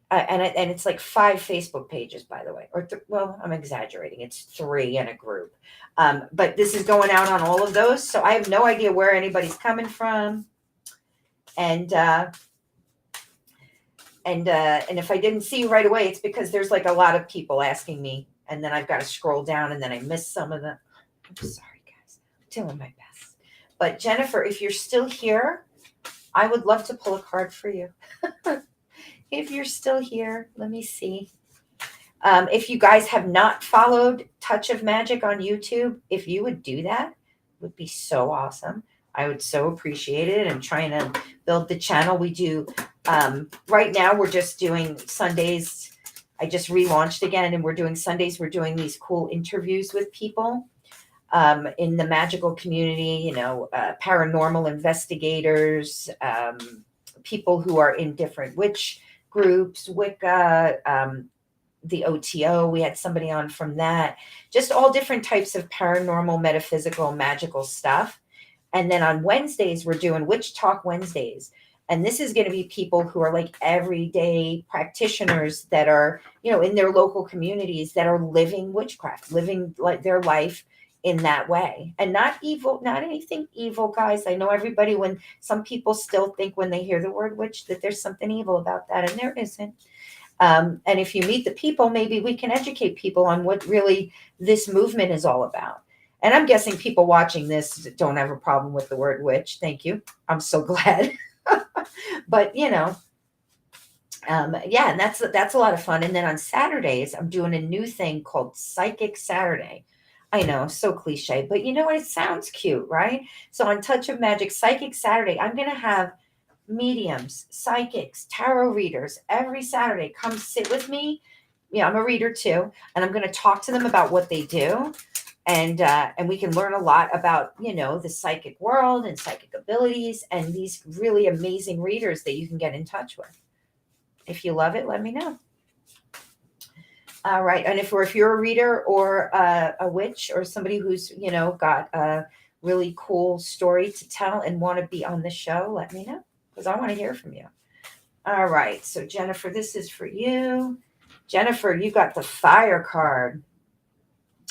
and it's like 5 Facebook pages, by the way, well, I'm exaggerating. It's 3 in a group. But this is going out on all of those. So I have no idea where anybody's coming from. And if I didn't see you right away, it's because there's like a lot of people asking me, and then I've got to scroll down, and then I miss some of them. I'm sorry, guys. I'm doing my best. But Jennifer, if you're still here, I would love to pull a card for you. If you're still here, let me see. If you guys have not followed Touch of Magic on YouTube, if you would do that, it would be so awesome. I would so appreciate it. I'm trying to build the channel. We do, right now we're just doing Sundays. I just relaunched again, and we're doing Sundays. We're doing these cool interviews with people in the magical community, paranormal investigators, people who are in different witch groups, Wicca, the OTO. We had somebody on from that. Just all different types of paranormal, metaphysical, magical stuff. And then on Wednesdays, we're doing Witch Talk Wednesdays. And this is going to be people who are like everyday practitioners that are, in their local communities that are living witchcraft, living like their life in that way, and not evil, not anything evil, guys. I know everybody, when some people still think when they hear the word witch that there's something evil about that, and there isn't. And if you meet the people, maybe we can educate people on what really this movement is all about. And I'm guessing people watching this don't have a problem with the word witch. Thank you. I'm so glad. But yeah, and that's a lot of fun. And then on Saturdays, I'm doing a new thing called Psychic Saturday. I know, so cliche, but you know what? It sounds cute, right? So on Touch of Magic Psychic Saturday, I'm going to have mediums, psychics, tarot readers every Saturday come sit with me. Yeah, I'm a reader too, and I'm going to talk to them about what they do, and we can learn a lot about the psychic world and psychic abilities and these really amazing readers that you can get in touch with. If you love it, let me know. All right, and if you're a reader or a witch or somebody who's got a really cool story to tell and want to be on the show, let me know, because I want to hear from you. All right, so Jennifer, this is for you. Jennifer, you got the fire card.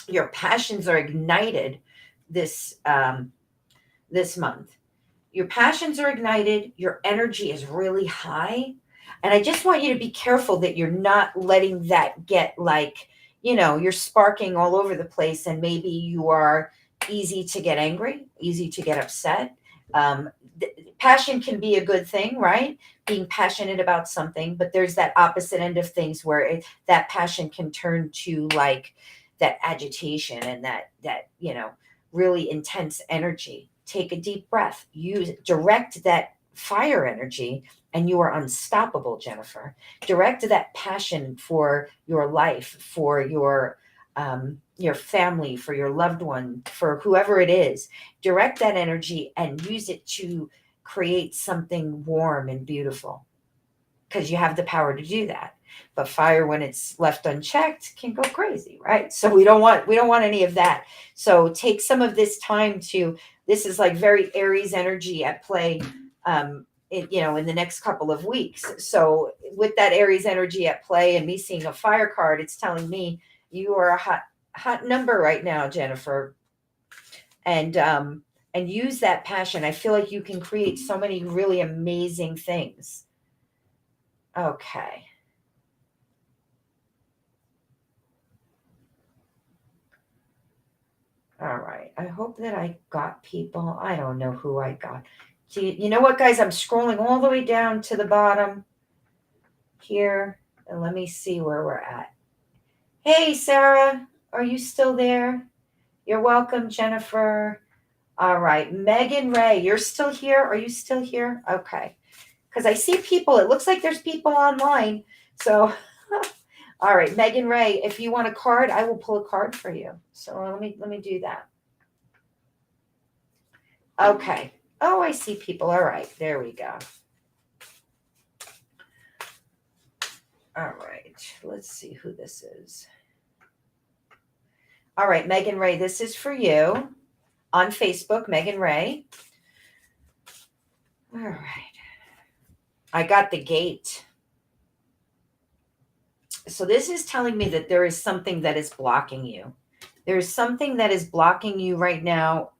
Your passions are ignited this this month. Your passions are ignited. Your energy is really high. And I just want you to be careful that you're not letting that get like, you're sparking all over the place, and maybe you are easy to get angry, easy to get upset. Passion can be a good thing, right? Being passionate about something, but there's that opposite end of things where that passion can turn to like that agitation and that really intense energy. Take a deep breath. Direct that fire energy, and you are unstoppable, Jennifer. Direct that passion for your life, for your family, for your loved one, for whoever it is. Direct that energy and use it to create something warm and beautiful, because you have the power to do that. But fire, when it's left unchecked, can go crazy, right? So we don't want any of that. So take some of this time this is like very Aries energy at play in the next couple of weeks. So with that Aries energy at play and me seeing a fire card, it's telling me you are a hot number right now, Jennifer. And use that passion. I feel like you can create so many really amazing things. Okay. All right. I hope that I got people. I don't know who I got. You know what, guys? I'm scrolling all the way down to the bottom here, and let me see where we're at. Hey, Sarah, are you still there? You're welcome, Jennifer. All right. Megan Ray, you're still here? Are you still here? Okay. Because I see people. It looks like there's people online. So, all right, Megan Ray, if you want a card, I will pull a card for you. So let me do that. Okay. Oh, I see people. All right, there we go. All right, let's see who this is. All right, Megan Ray, this is for you on Facebook, Megan Ray. All right. I got the gate. So this is telling me that there is something that is blocking you. There is something that is blocking you right now,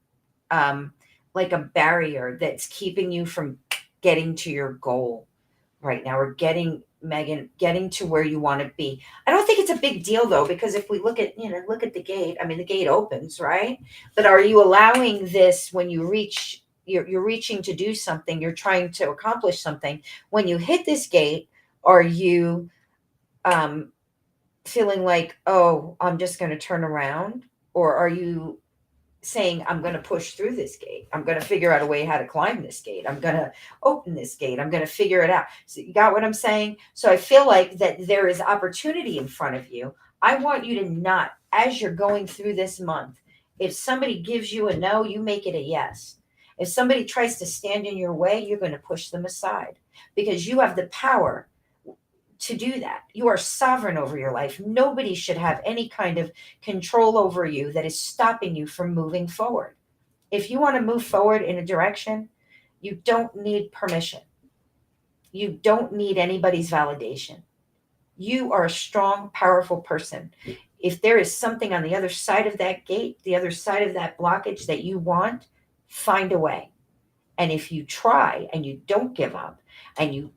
like a barrier that's keeping you from getting to your goal right now, or getting to where you want to be. I don't think it's a big deal though, because if we look at the gate, I mean, the gate opens, right? But are you allowing this when you reach, you're reaching to do something, you're trying to accomplish something. When you hit this gate, are you feeling like, oh, I'm just going to turn around? Or are you saying, I'm going to push through this gate. I'm going to figure out a way how to climb this gate. I'm going to open this gate. I'm going to figure it out. So you got what I'm saying? So I feel like that there is opportunity in front of you. I want you to not, as you're going through this month, if somebody gives you a no, you make it a yes. If somebody tries to stand in your way, you're going to push them aside, because you have the power to do that. You are sovereign over your life. Nobody should have any kind of control over you that is stopping you from moving forward. If you want to move forward in a direction, you don't need permission. You don't need anybody's validation. You are a strong, powerful person. if there is something on the other side of that gate, the other side of that blockage that you want, find a way. And if you try and you don't give up and you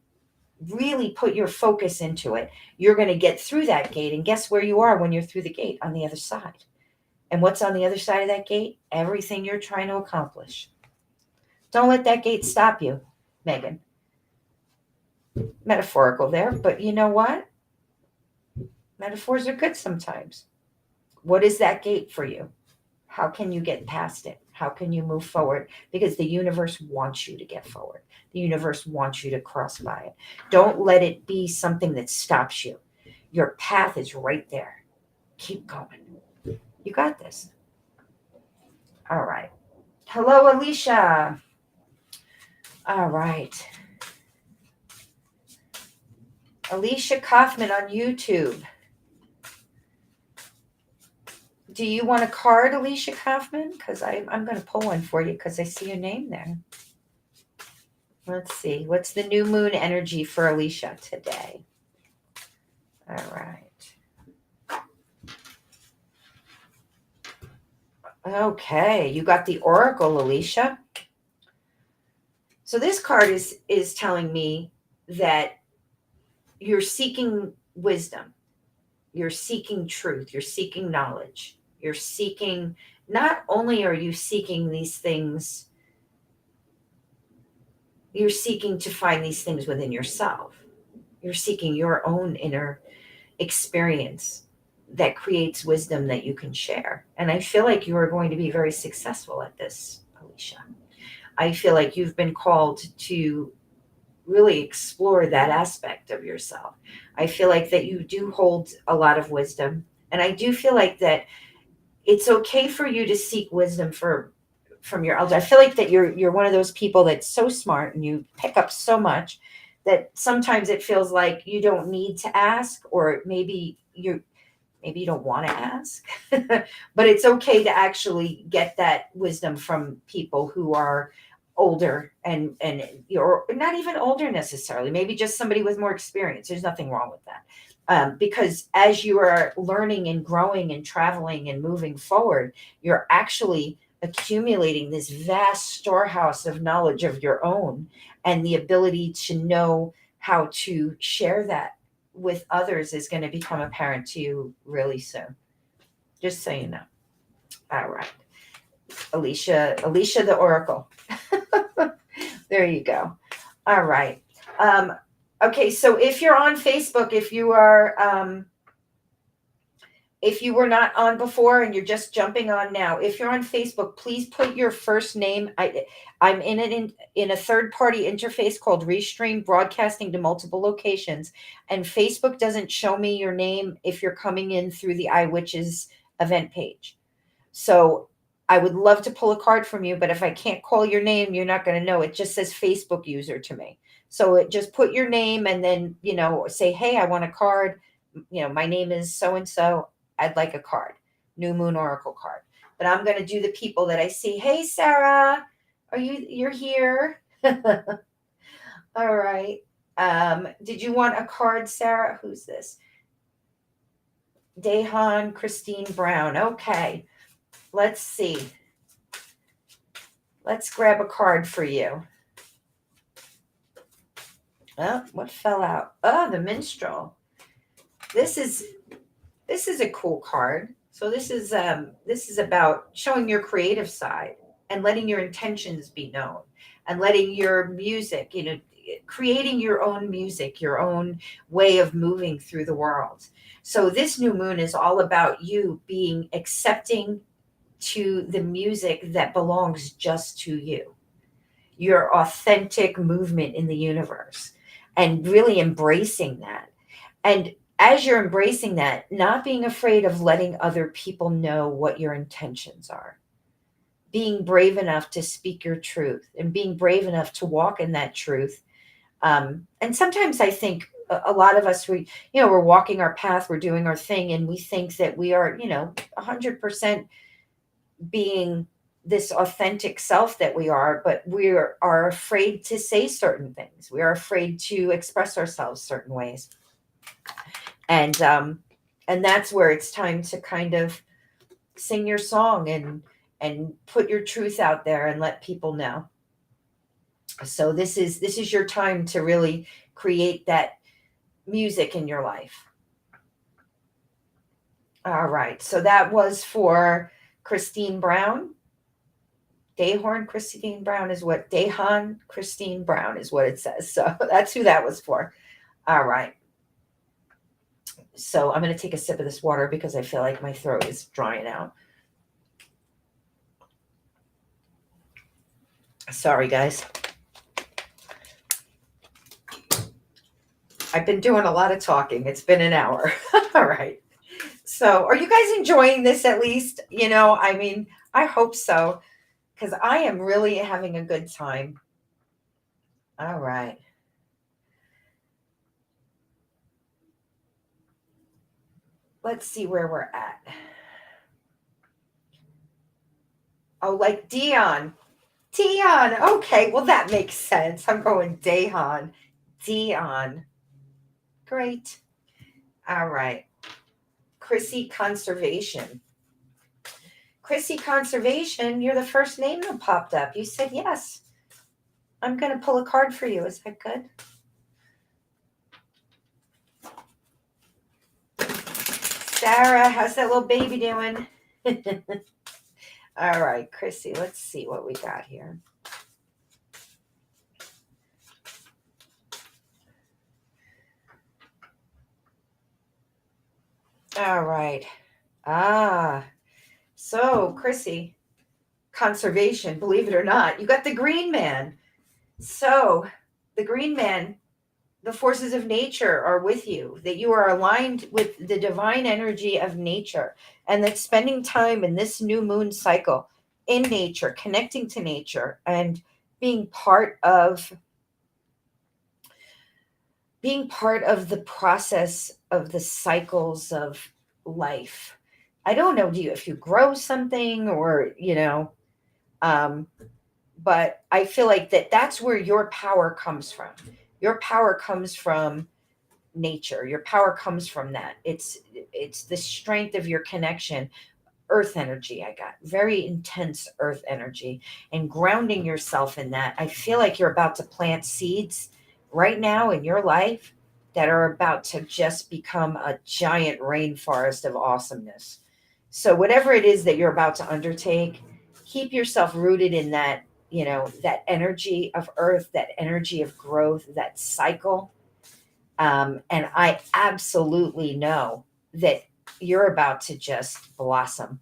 really put your focus into it, you're going to get through that gate. And guess where you are when you're through the gate? On the other side. And what's on the other side of that gate? Everything you're trying to accomplish. Don't let that gate stop you, Megan. Metaphorical there, but you know what? Metaphors are good sometimes. What is that gate for you? How can you get past it? How can you move forward? Because the universe wants you to get forward. The universe wants you to cross by it. Don't let it be something that stops you. Your path is right there. Keep going. You got this. All right. Hello, Alicia. All right. Alicia Kaufman on YouTube. Do you want a card, Alicia Kaufman? Because I'm going to pull one for you because I see your name there. Let's see. What's the new moon energy for Alicia today? All right. Okay. You got the Oracle, Alicia. So this card is telling me that you're seeking wisdom. You're seeking truth. You're seeking knowledge. You're seeking, not only are you seeking these things, you're seeking to find these things within yourself. You're seeking your own inner experience that creates wisdom that you can share. And I feel like you are going to be very successful at this, Alicia. I feel like you've been called to really explore that aspect of yourself. I feel like that you do hold a lot of wisdom. And I do feel like that it's okay for you to seek wisdom from your elders. I feel like that you're one of those people that's so smart and you pick up so much that sometimes it feels like you don't need to ask, or maybe you don't want to ask. But it's okay to actually get that wisdom from people who are older, and you're not even older necessarily, maybe just somebody with more experience. There's nothing wrong with that. Because as you are learning and growing and traveling and moving forward, you're actually accumulating this vast storehouse of knowledge of your own, and the ability to know how to share that with others is going to become apparent to you really soon. Just so you know. All right. Alicia the Oracle. There you go. All right. Okay, so if you're on Facebook, if you were not on before and you're just jumping on now, if you're on Facebook, please put your first name. I'm in a third-party interface called Restream, broadcasting to multiple locations, and Facebook doesn't show me your name if you're coming in through the iWitches event page. So I would love to pull a card from you, but if I can't call your name, you're not going to know. It just says Facebook user to me. So just put your name and then, say, hey, I want a card. My name is so-and-so. I'd like a card. New Moon Oracle card. But I'm going to do the people that I see. Hey, Sarah, you're here? All right. Did you want a card, Sarah? Who's this? Dehan Christine Brown. Okay. Let's see. Let's grab a card for you. Oh, what fell out? Oh, the Minstrel. This is a cool card. So this is about showing your creative side and letting your intentions be known, and letting your music, creating your own music, your own way of moving through the world. So this new moon is all about you being accepting to the music that belongs just to you, your authentic movement in the universe, and really embracing that. And as you're embracing that, not being afraid of letting other people know what your intentions are, being brave enough to speak your truth and being brave enough to walk in that truth. And sometimes I think a lot of us, we're walking our path, we're doing our thing, and we think that we are, 100% being this authentic self that we are, but we are afraid to say certain things. We are afraid to express ourselves certain ways. And And that's where it's time to kind of sing your song and put your truth out there and let people know. So this is your time to really create that music in your life. All right. So that was for Christine Brown. Dayhorn Christine Brown is what Dayhan Christine Brown is what it says. So that's who that was for. All right. So I'm going to take a sip of this water because I feel like my throat is drying out. Sorry, guys. I've been doing a lot of talking. It's been an hour. All right. So are you guys enjoying this at least? I mean, I hope so, because I am really having a good time. All right. Let's see where we're at. Oh, like Dion. Okay, well, that makes sense. I'm going Dahan. Dion. Great. All right. Chrissy Conservation. Chrissy Conservation, you're the first name that popped up. You said yes. I'm going to pull a card for you. Is that good? Sarah, how's that little baby doing? All right, Chrissy, let's see what we got here. All right. So Chrissy, conservation, believe it or not, you got the green man. So the green man, the forces of nature are with you, that you are aligned with the divine energy of nature, and that spending time in this new moon cycle in nature, connecting to nature, and being part of the process of the cycles of life. I don't know, if you grow something or, but I feel like that's where your power comes from. Your power comes from nature. Your power comes from that. It's the strength of your connection. Earth energy, I got very intense earth energy, and grounding yourself in that. I feel like you're about to plant seeds right now in your life that are about to just become a giant rainforest of awesomeness. So whatever it is that you're about to undertake, keep yourself rooted in that, that energy of earth, that energy of growth, that cycle. And I absolutely know that you're about to just blossom.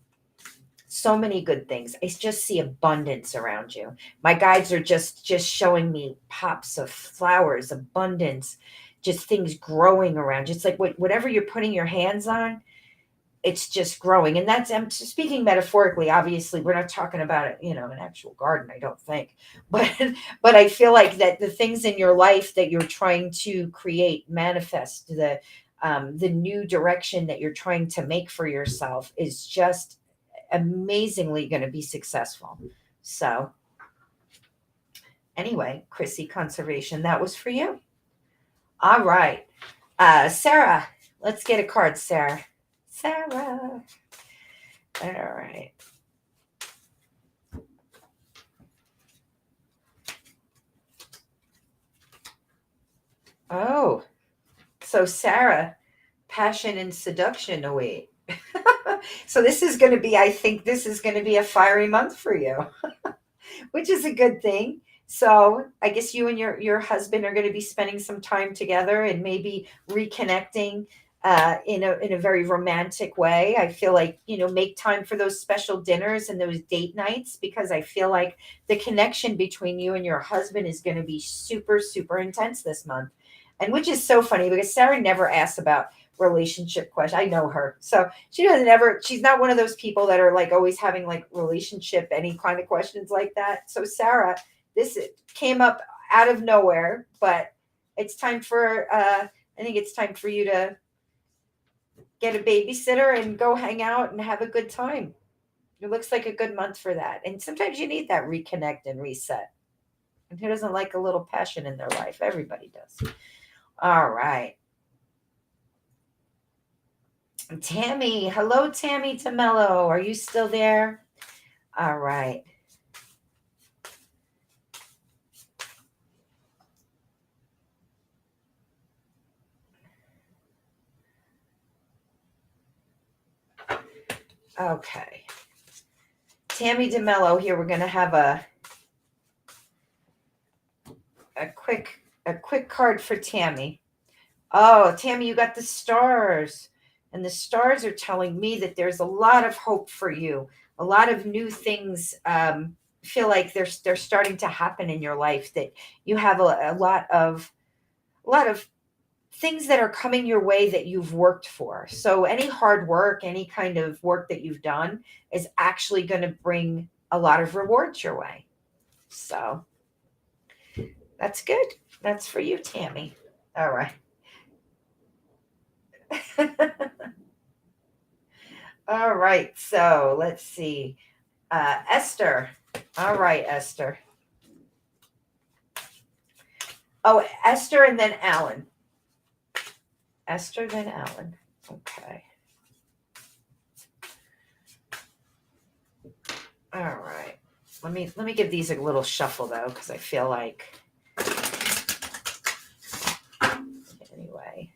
So many good things. I just see abundance around you. My guides are just showing me pops of flowers, abundance, just things growing around you. It's like whatever you're putting your hands on, it's just growing. And I'm speaking metaphorically. Obviously, we're not talking about it, an actual garden, I don't think. But I feel like that the things in your life that you're trying to create, manifest, the new direction that you're trying to make for yourself is just amazingly going to be successful. So anyway, Chrissy Conservation, that was for you. All right. Sarah, let's get a card, Sarah. Sarah. All right. Oh, so Sarah, passion and seduction await. So this is going to be, I think this is going to be a fiery month for you, which is a good thing. So I guess you and your husband are going to be spending some time together and maybe reconnecting in a very romantic way. I feel like, make time for those special dinners and those date nights, because I feel like the connection between you and your husband is going to be super, super intense this month. And which is so funny because Sarah never asks about relationship questions. I know her. So she's not one of those people that are like always having like relationship, any kind of questions like that. So Sarah, this came up out of nowhere, but it's time for, I think it's time for you to get a babysitter and go hang out and have a good time. It looks like a good month for that. And sometimes you need that reconnect and reset. And who doesn't like a little passion in their life? Everybody does. All right. Tammy, hello, Tammy Tamello. Are you still there? All right. Okay. Tammy DeMello here. We're going to have a quick card for Tammy. Oh, Tammy, you got the stars. And the stars are telling me that there's a lot of hope for you. A lot of new things feel like they're starting to happen in your life, that you have a lot of things that are coming your way that you've worked for. So any hard work, any kind of work that you've done is actually going to bring a lot of rewards your way. So that's good. That's for you, Tammy. All right. All right. So let's see. Esther. All right, Esther. Oh, Esther and then Alan. Esther, then Alan. Okay. All right. Let me give these a little shuffle though, because I feel like anyway.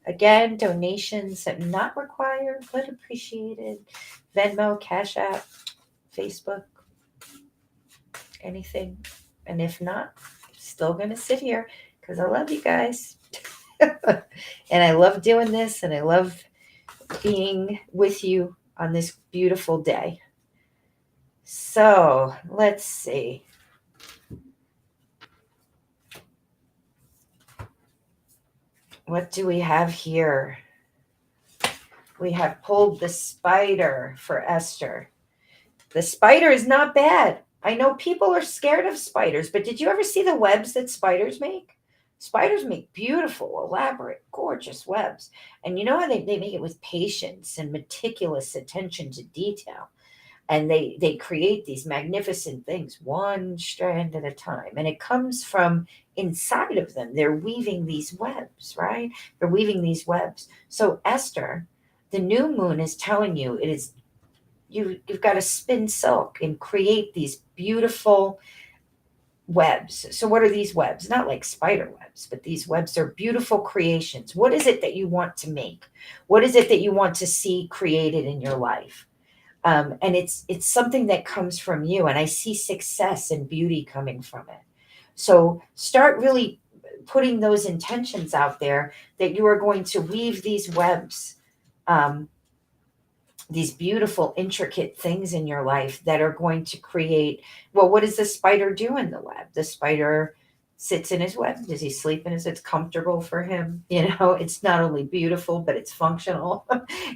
Again, donations not required but appreciated. Venmo, Cash App, Facebook, anything. And if not, I'm still gonna sit here because I love you guys. And I love doing this, and I love being with you on this beautiful day. So let's see. What do we have here? We have pulled the spider for Esther. The spider is not bad. I know people are scared of spiders, but did you ever see the webs that spiders make? Spiders make beautiful, elaborate, gorgeous webs. And you know how they make it with patience and meticulous attention to detail. And they create these magnificent things one strand at a time, and it comes from inside of them. They're weaving these webs, right? They're weaving these webs. So Esther, the new moon is telling you it is you've got to spin silk and create these beautiful webs. So what are these webs? Not like spider webs, but these webs are beautiful creations. What is it that you want to make? What is it that you want to see created in your life? And it's something that comes from you, and I see success and beauty coming from it. So start really putting those intentions out there that you are going to weave these webs, um, these beautiful intricate things in your life that are going to create. Well, what does the spider do in the web? The spider sits in his web. Does he sleep in his? It's comfortable for him. It's not only beautiful, but it's functional.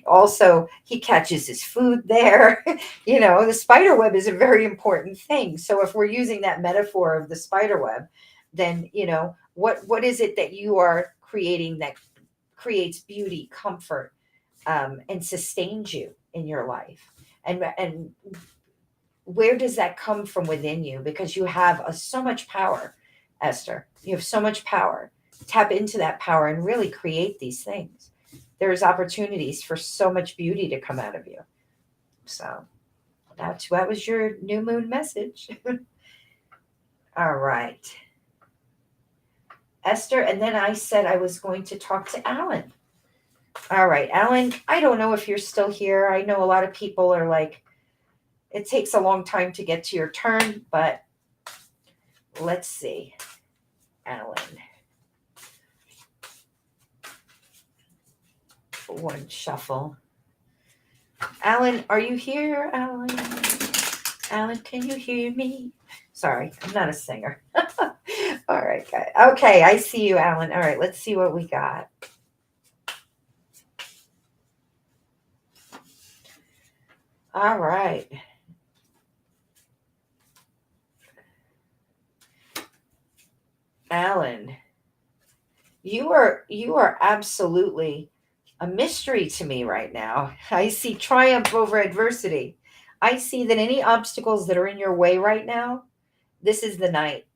Also, he catches his food there. The spider web is a very important thing. So if we're using that metaphor of the spider web, then what is it that you are creating that creates beauty, comfort, and sustains you in your life? And where does that come from within you? Because you have so much power, Esther. You have so much power. Tap into that power and really create these things. There's opportunities for so much beauty to come out of you. So that was your new moon message. All right, Esther. And then I said I was going to talk to Alan. All right, Alan, I don't know if you're still here. I know a lot of people are like, it takes a long time to get to your turn, but let's see. Alan. One shuffle. Alan, are you here, Alan? Alan, can you hear me? Sorry, I'm not a singer. All right, guys. Okay, I see you, Alan. All right, let's see what we got. All right. Alan, you are absolutely a mystery to me right now. I see triumph over adversity. I see that any obstacles that are in your way right now, this is the knight.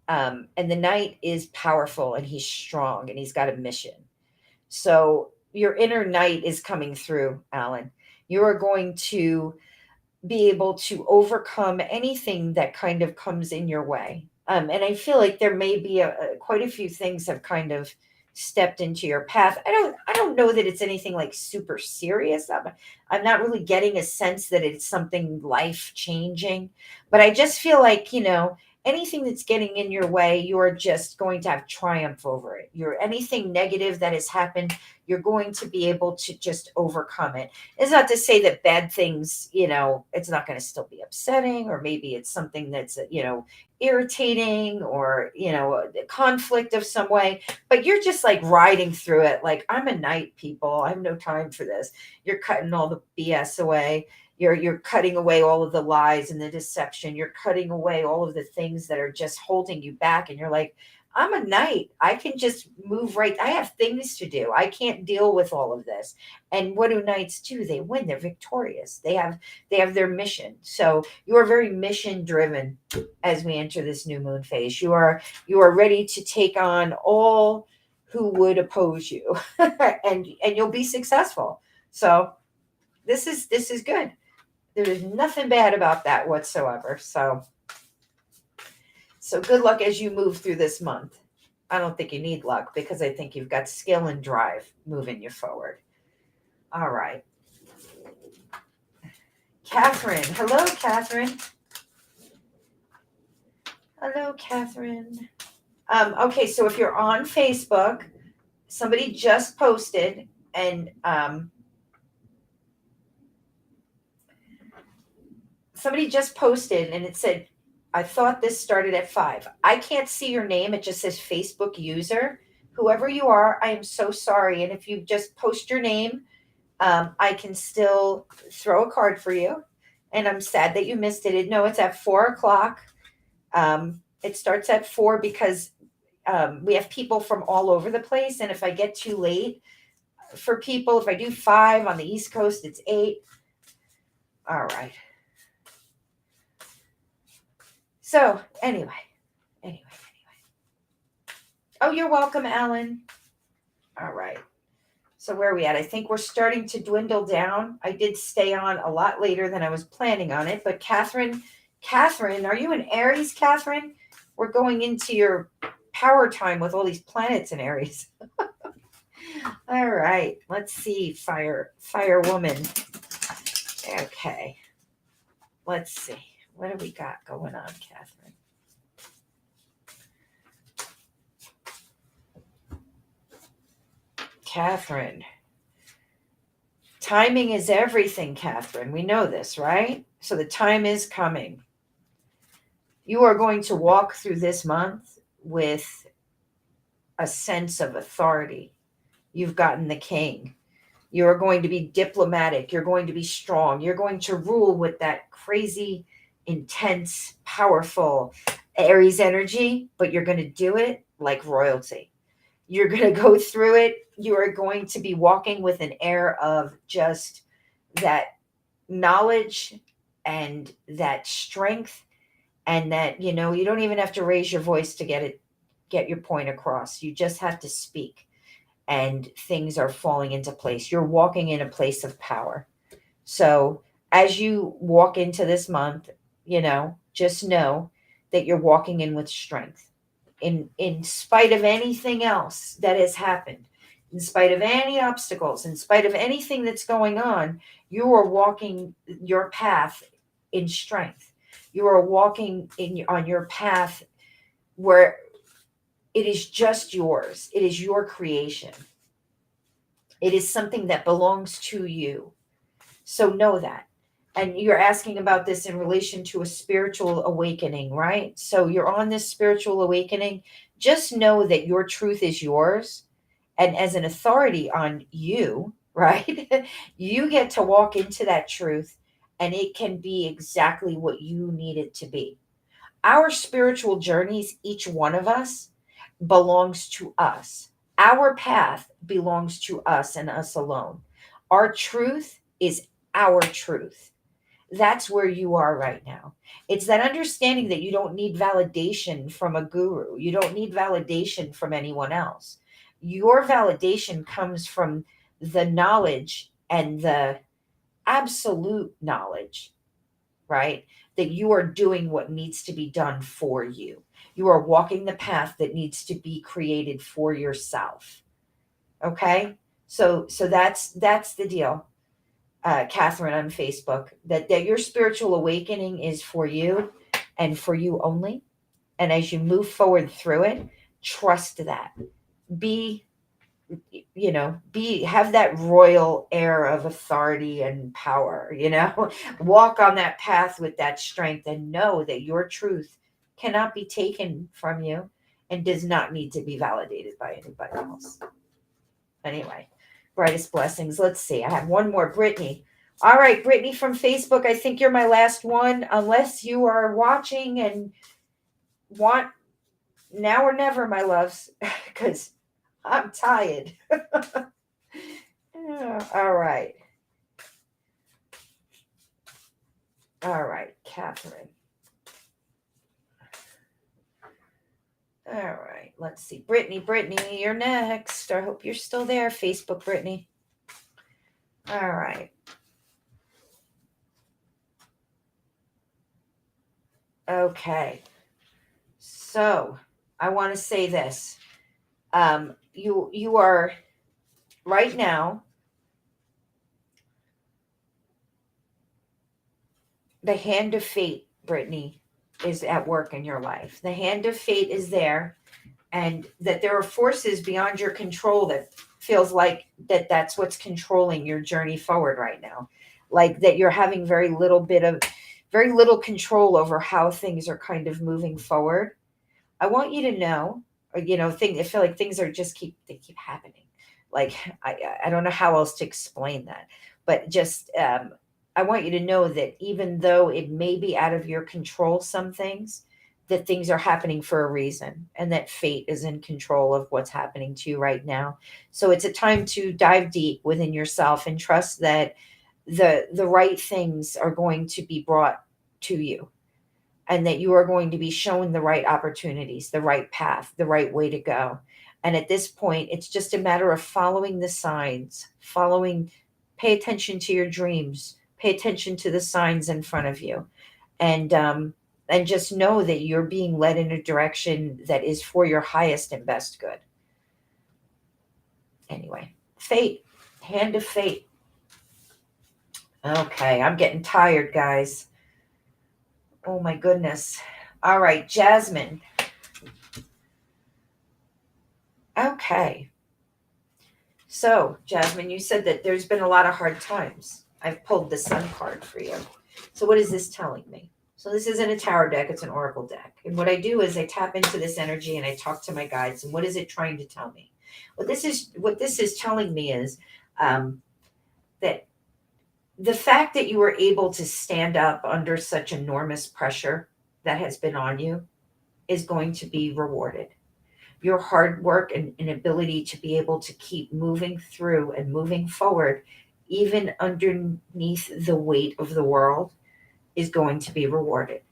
And the knight is powerful, and he's strong, and he's got a mission. So your inner knight is coming through, Alan. You are going to be able to overcome anything that kind of comes in your way. And I feel like there may be quite a few things have kind of stepped into your path. I don't know that it's anything like super serious. I'm not really getting a sense that it's something life changing, but I just feel like, anything that's getting in your way, you're just going to have triumph over it. You're anything negative that has happened, you're going to be able to just overcome it. It's not to say that bad things, it's not going to still be upsetting, or maybe it's something that's, irritating, or, a conflict of some way, but you're just like riding through it. Like, I'm a knight, people. I have no time for this. You're cutting all the BS away. You're cutting away all of the lies and the deception. You're cutting away all of the things that are just holding you back. And you're like, I'm a knight. I can just move right. I have things to do. I can't deal with all of this. And what do knights do? They win. They're victorious. They have their mission. So you are very mission driven as we enter this new moon phase. You are ready to take on all who would oppose you, and you'll be successful. So this is good. There is nothing bad about that whatsoever. So good luck as you move through this month. I don't think you need luck, because I think you've got skill and drive moving you forward. All right. Catherine. Hello, Catherine. Hello, Catherine. Okay, so if you're on Facebook, somebody just posted, and and it said, I thought this started at 5. I can't see your name. It just says Facebook user. Whoever you are, I am so sorry. And if you just post your name, I can still throw a card for you. And I'm sad that you missed it. No, it's at 4 o'clock. It starts at 4 because we have people from all over the place. And if I get too late for people, if I do 5 on the East Coast, it's 8. All right. So anyway. Oh, you're welcome, Alan. All right. So where are we at? I think we're starting to dwindle down. I did stay on a lot later than I was planning on it. But Catherine, are you in Aries, Catherine? We're going into your power time with all these planets in Aries. All right. Let's see. Fire woman. Okay. Let's see. What do we got going on, Catherine? Catherine. Timing is everything, Catherine. We know this, right? So the time is coming. You are going to walk through this month with a sense of authority. You've gotten the king. You're going to be diplomatic. You're going to be strong. You're going to rule with that crazy, intense, powerful Aries energy, but you're going to do it like royalty. You're going to go through it. You are going to be walking with an air of just that knowledge and that strength, and that, you don't even have to raise your voice to get your point across. You just have to speak, and things are falling into place. You're walking in a place of power. So as you walk into this month, just know that you're walking in with strength. In spite of anything else that has happened, in spite of any obstacles, in spite of anything that's going on, you are walking your path in strength. You are walking on your path where it is just yours. It is your creation. It is something that belongs to you. So know that. And you're asking about this in relation to a spiritual awakening, right? So you're on this spiritual awakening. Just know that your truth is yours. And as an authority on you, right? You get to walk into that truth, and it can be exactly what you need it to be. Our spiritual journeys, each one of us, belongs to us. Our path belongs to us and us alone. Our truth is our truth. That's where you are right now. It's that understanding that you don't need validation from a guru. You don't need validation from anyone else. Your validation comes from the knowledge and the absolute knowledge, right? That you are doing what needs to be done for you. You are walking the path that needs to be created for yourself. Okay? So that's the deal, Catherine on Facebook, that your spiritual awakening is for you and for you only. And as you move forward through it, trust that. Be have that royal air of authority and power, walk on that path with that strength and know that your truth cannot be taken from you and does not need to be validated by anybody else. Anyway, brightest blessings. Let's see. I have one more. Brittany. All right, Brittany from Facebook. I think you're my last one, unless you are watching and want now or never, my loves, because I'm tired. All right. All right, Catherine. All right, let's see. Brittany, you're next. I hope you're still there, Facebook Brittany. All right. Okay. So I want to say this. You are right now. The hand of fate, Brittany, is at work in your life. The hand of fate is there, and that there are forces beyond your control that feels like that's what's controlling your journey forward right now. Like that you're having very little control over how things are kind of moving forward. I want you to know, I feel like things are they keep happening. Like, I don't know how else to explain that, but just, I want you to know that even though it may be out of your control, some things, that things are happening for a reason and that fate is in control of what's happening to you right now. So it's a time to dive deep within yourself and trust that the right things are going to be brought to you, and that you are going to be shown the right opportunities, the right path, the right way to go. And at this point, it's just a matter of following the signs, pay attention to your dreams, pay attention to the signs in front of you. And just know that you're being led in a direction that is for your highest and best good. Anyway, fate, hand of fate. Okay, I'm getting tired, guys. Oh my goodness. All right, Jasmine. Okay. So, Jasmine, you said that there's been a lot of hard times. I've pulled the Sun card for you. So what is this telling me? So this isn't a tarot deck, it's an oracle deck. And what I do is I tap into this energy and I talk to my guides. And what is it trying to tell me? What this is telling me is that the fact that you were able to stand up under such enormous pressure that has been on you is going to be rewarded. Your hard work and ability to be able to keep moving through and moving forward, even underneath the weight of the world, is going to be rewarded.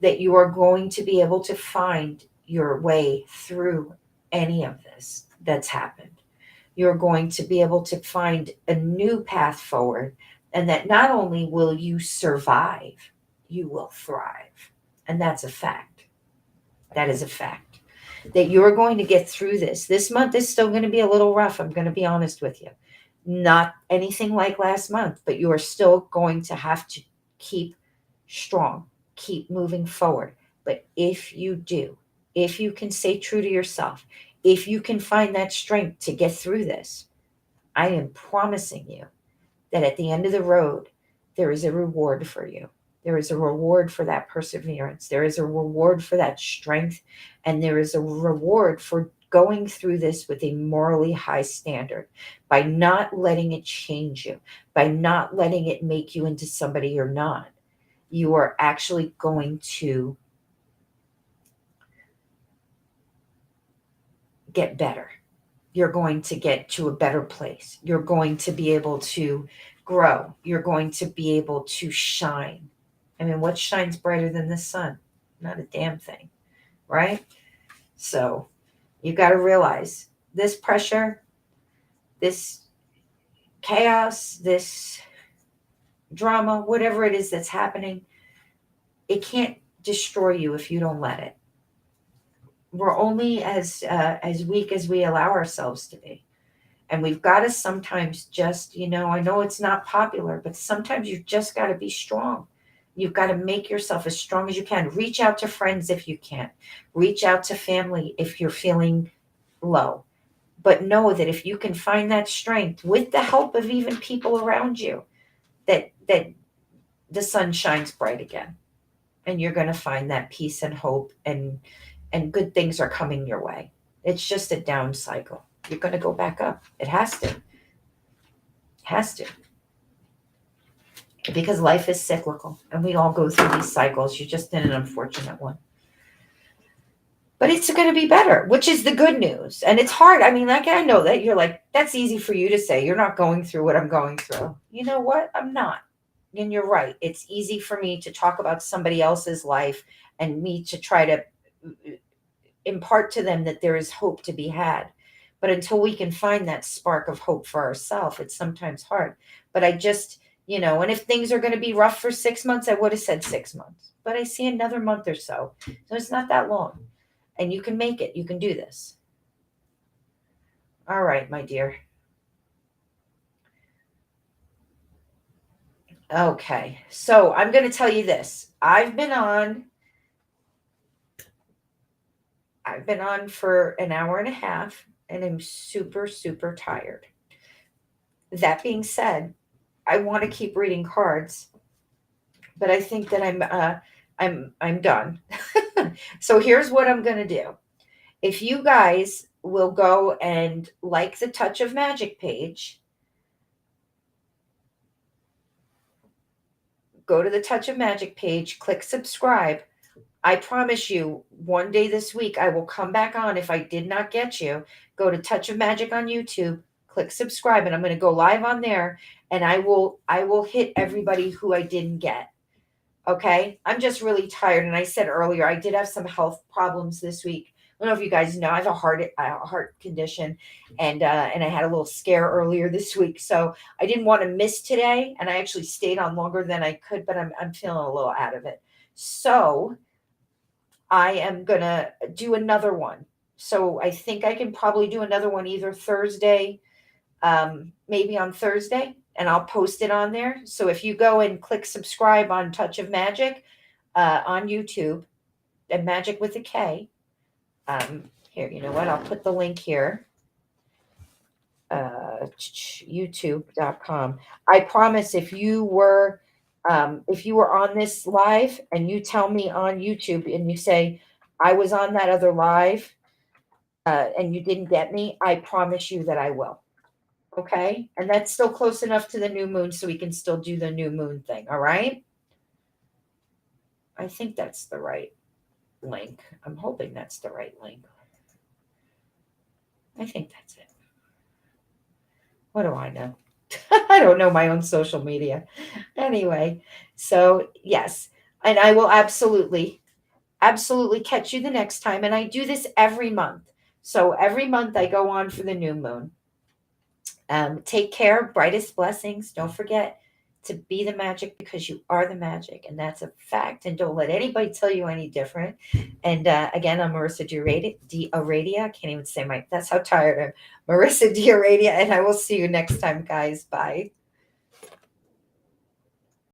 That you are going to be able to find your way through any of this that's happened. You're going to be able to find a new path forward, and that not only will you survive, you will thrive. And that's a fact. That is a fact. That you're going to get through this. This month is still going to be a little rough. I'm going to be honest with you. Not anything like last month, but you are still going to have to keep strong, keep moving forward. But if you do, if you can stay true to yourself, if you can find that strength to get through this, I am promising you that at the end of the road, there is a reward for you. There is a reward for that perseverance. There is a reward for that strength. And there is a reward for going through this with a morally high standard, by not letting it change you, by not letting it make you into somebody you're not. You are actually going to get better. You're going to get to a better place. You're going to be able to grow. You're going to be able to shine. I mean, what shines brighter than the sun? Not a damn thing, right? So you got to realize this pressure, this chaos, this drama, whatever it is that's happening, it can't destroy you if you don't let it. We're only as weak as we allow ourselves to be. And we've got to sometimes just, I know it's not popular, but sometimes you've just got to be strong. You've got to make yourself as strong as you can. Reach out to friends if you can. Reach out to family if you're feeling low. But know that if you can find that strength with the help of even people around you, that the sun shines bright again. And you're going to find that peace and hope, and good things are coming your way. It's just a down cycle. You're going to go back up. It has to. Has to. Because life is cyclical and we all go through these cycles. You're just in an unfortunate one. But it's going to be better, which is the good news. And it's hard. I mean, like, I know that you're like, that's easy for you to say. You're not going through what I'm going through. You know what? I'm not. And you're right. It's easy for me to talk about somebody else's life and me to try to impart to them that there is hope to be had. But until we can find that spark of hope for ourselves, it's sometimes hard. But I just, and if things are going to be rough for 6 months, I would have said 6 months. But I see another month or so. So it's not that long. And you can make it. You can do this. All right, my dear. Okay. So I'm going to tell you this. I've been on for an hour and a half, and I'm super, super tired. That being said, I want to keep reading cards, but I think that I'm done. So here's what I'm going to do. If you guys will go and like the Touch of Magic page, go to the Touch of Magic page, click subscribe. I promise you, one day this week, I will come back on. If I did not get you, go to Touch of Magic on YouTube, click subscribe, and I'm going to go live on there, and I will hit everybody who I didn't get. Okay? I'm just really tired, and I said earlier, I did have some health problems this week. I don't know if you guys know, I have a heart condition, and I had a little scare earlier this week, so I didn't want to miss today, and I actually stayed on longer than I could, but I'm feeling a little out of it. So I am going to do another one. So I think I can probably do another one either Thursday, maybe on Thursday, and I'll post it on there. So if you go and click subscribe on Touch of Magic on YouTube, and Magic with a K, here, you know what? I'll put the link here. YouTube.com. I promise if you were on this live and you tell me on YouTube and you say, I was on that other live and you didn't get me, I promise you that I will. Okay? And that's still close enough to the new moon so we can still do the new moon thing. All right? I think that's the right link. I'm hoping that's the right link. I think that's it. What do I know? I don't know my own social media. Anyway, so yes, and I will absolutely catch you the next time. And I do this every month. So every month I go on for the new moon. Take care, brightest blessings. Don't forget to be the magic because you are the magic. And that's a fact. And don't let anybody tell you any different. And again, I'm Marissa DiAradia. I can't even say that's how tired I am. Marissa DiAradia. And I will see you next time, guys. Bye.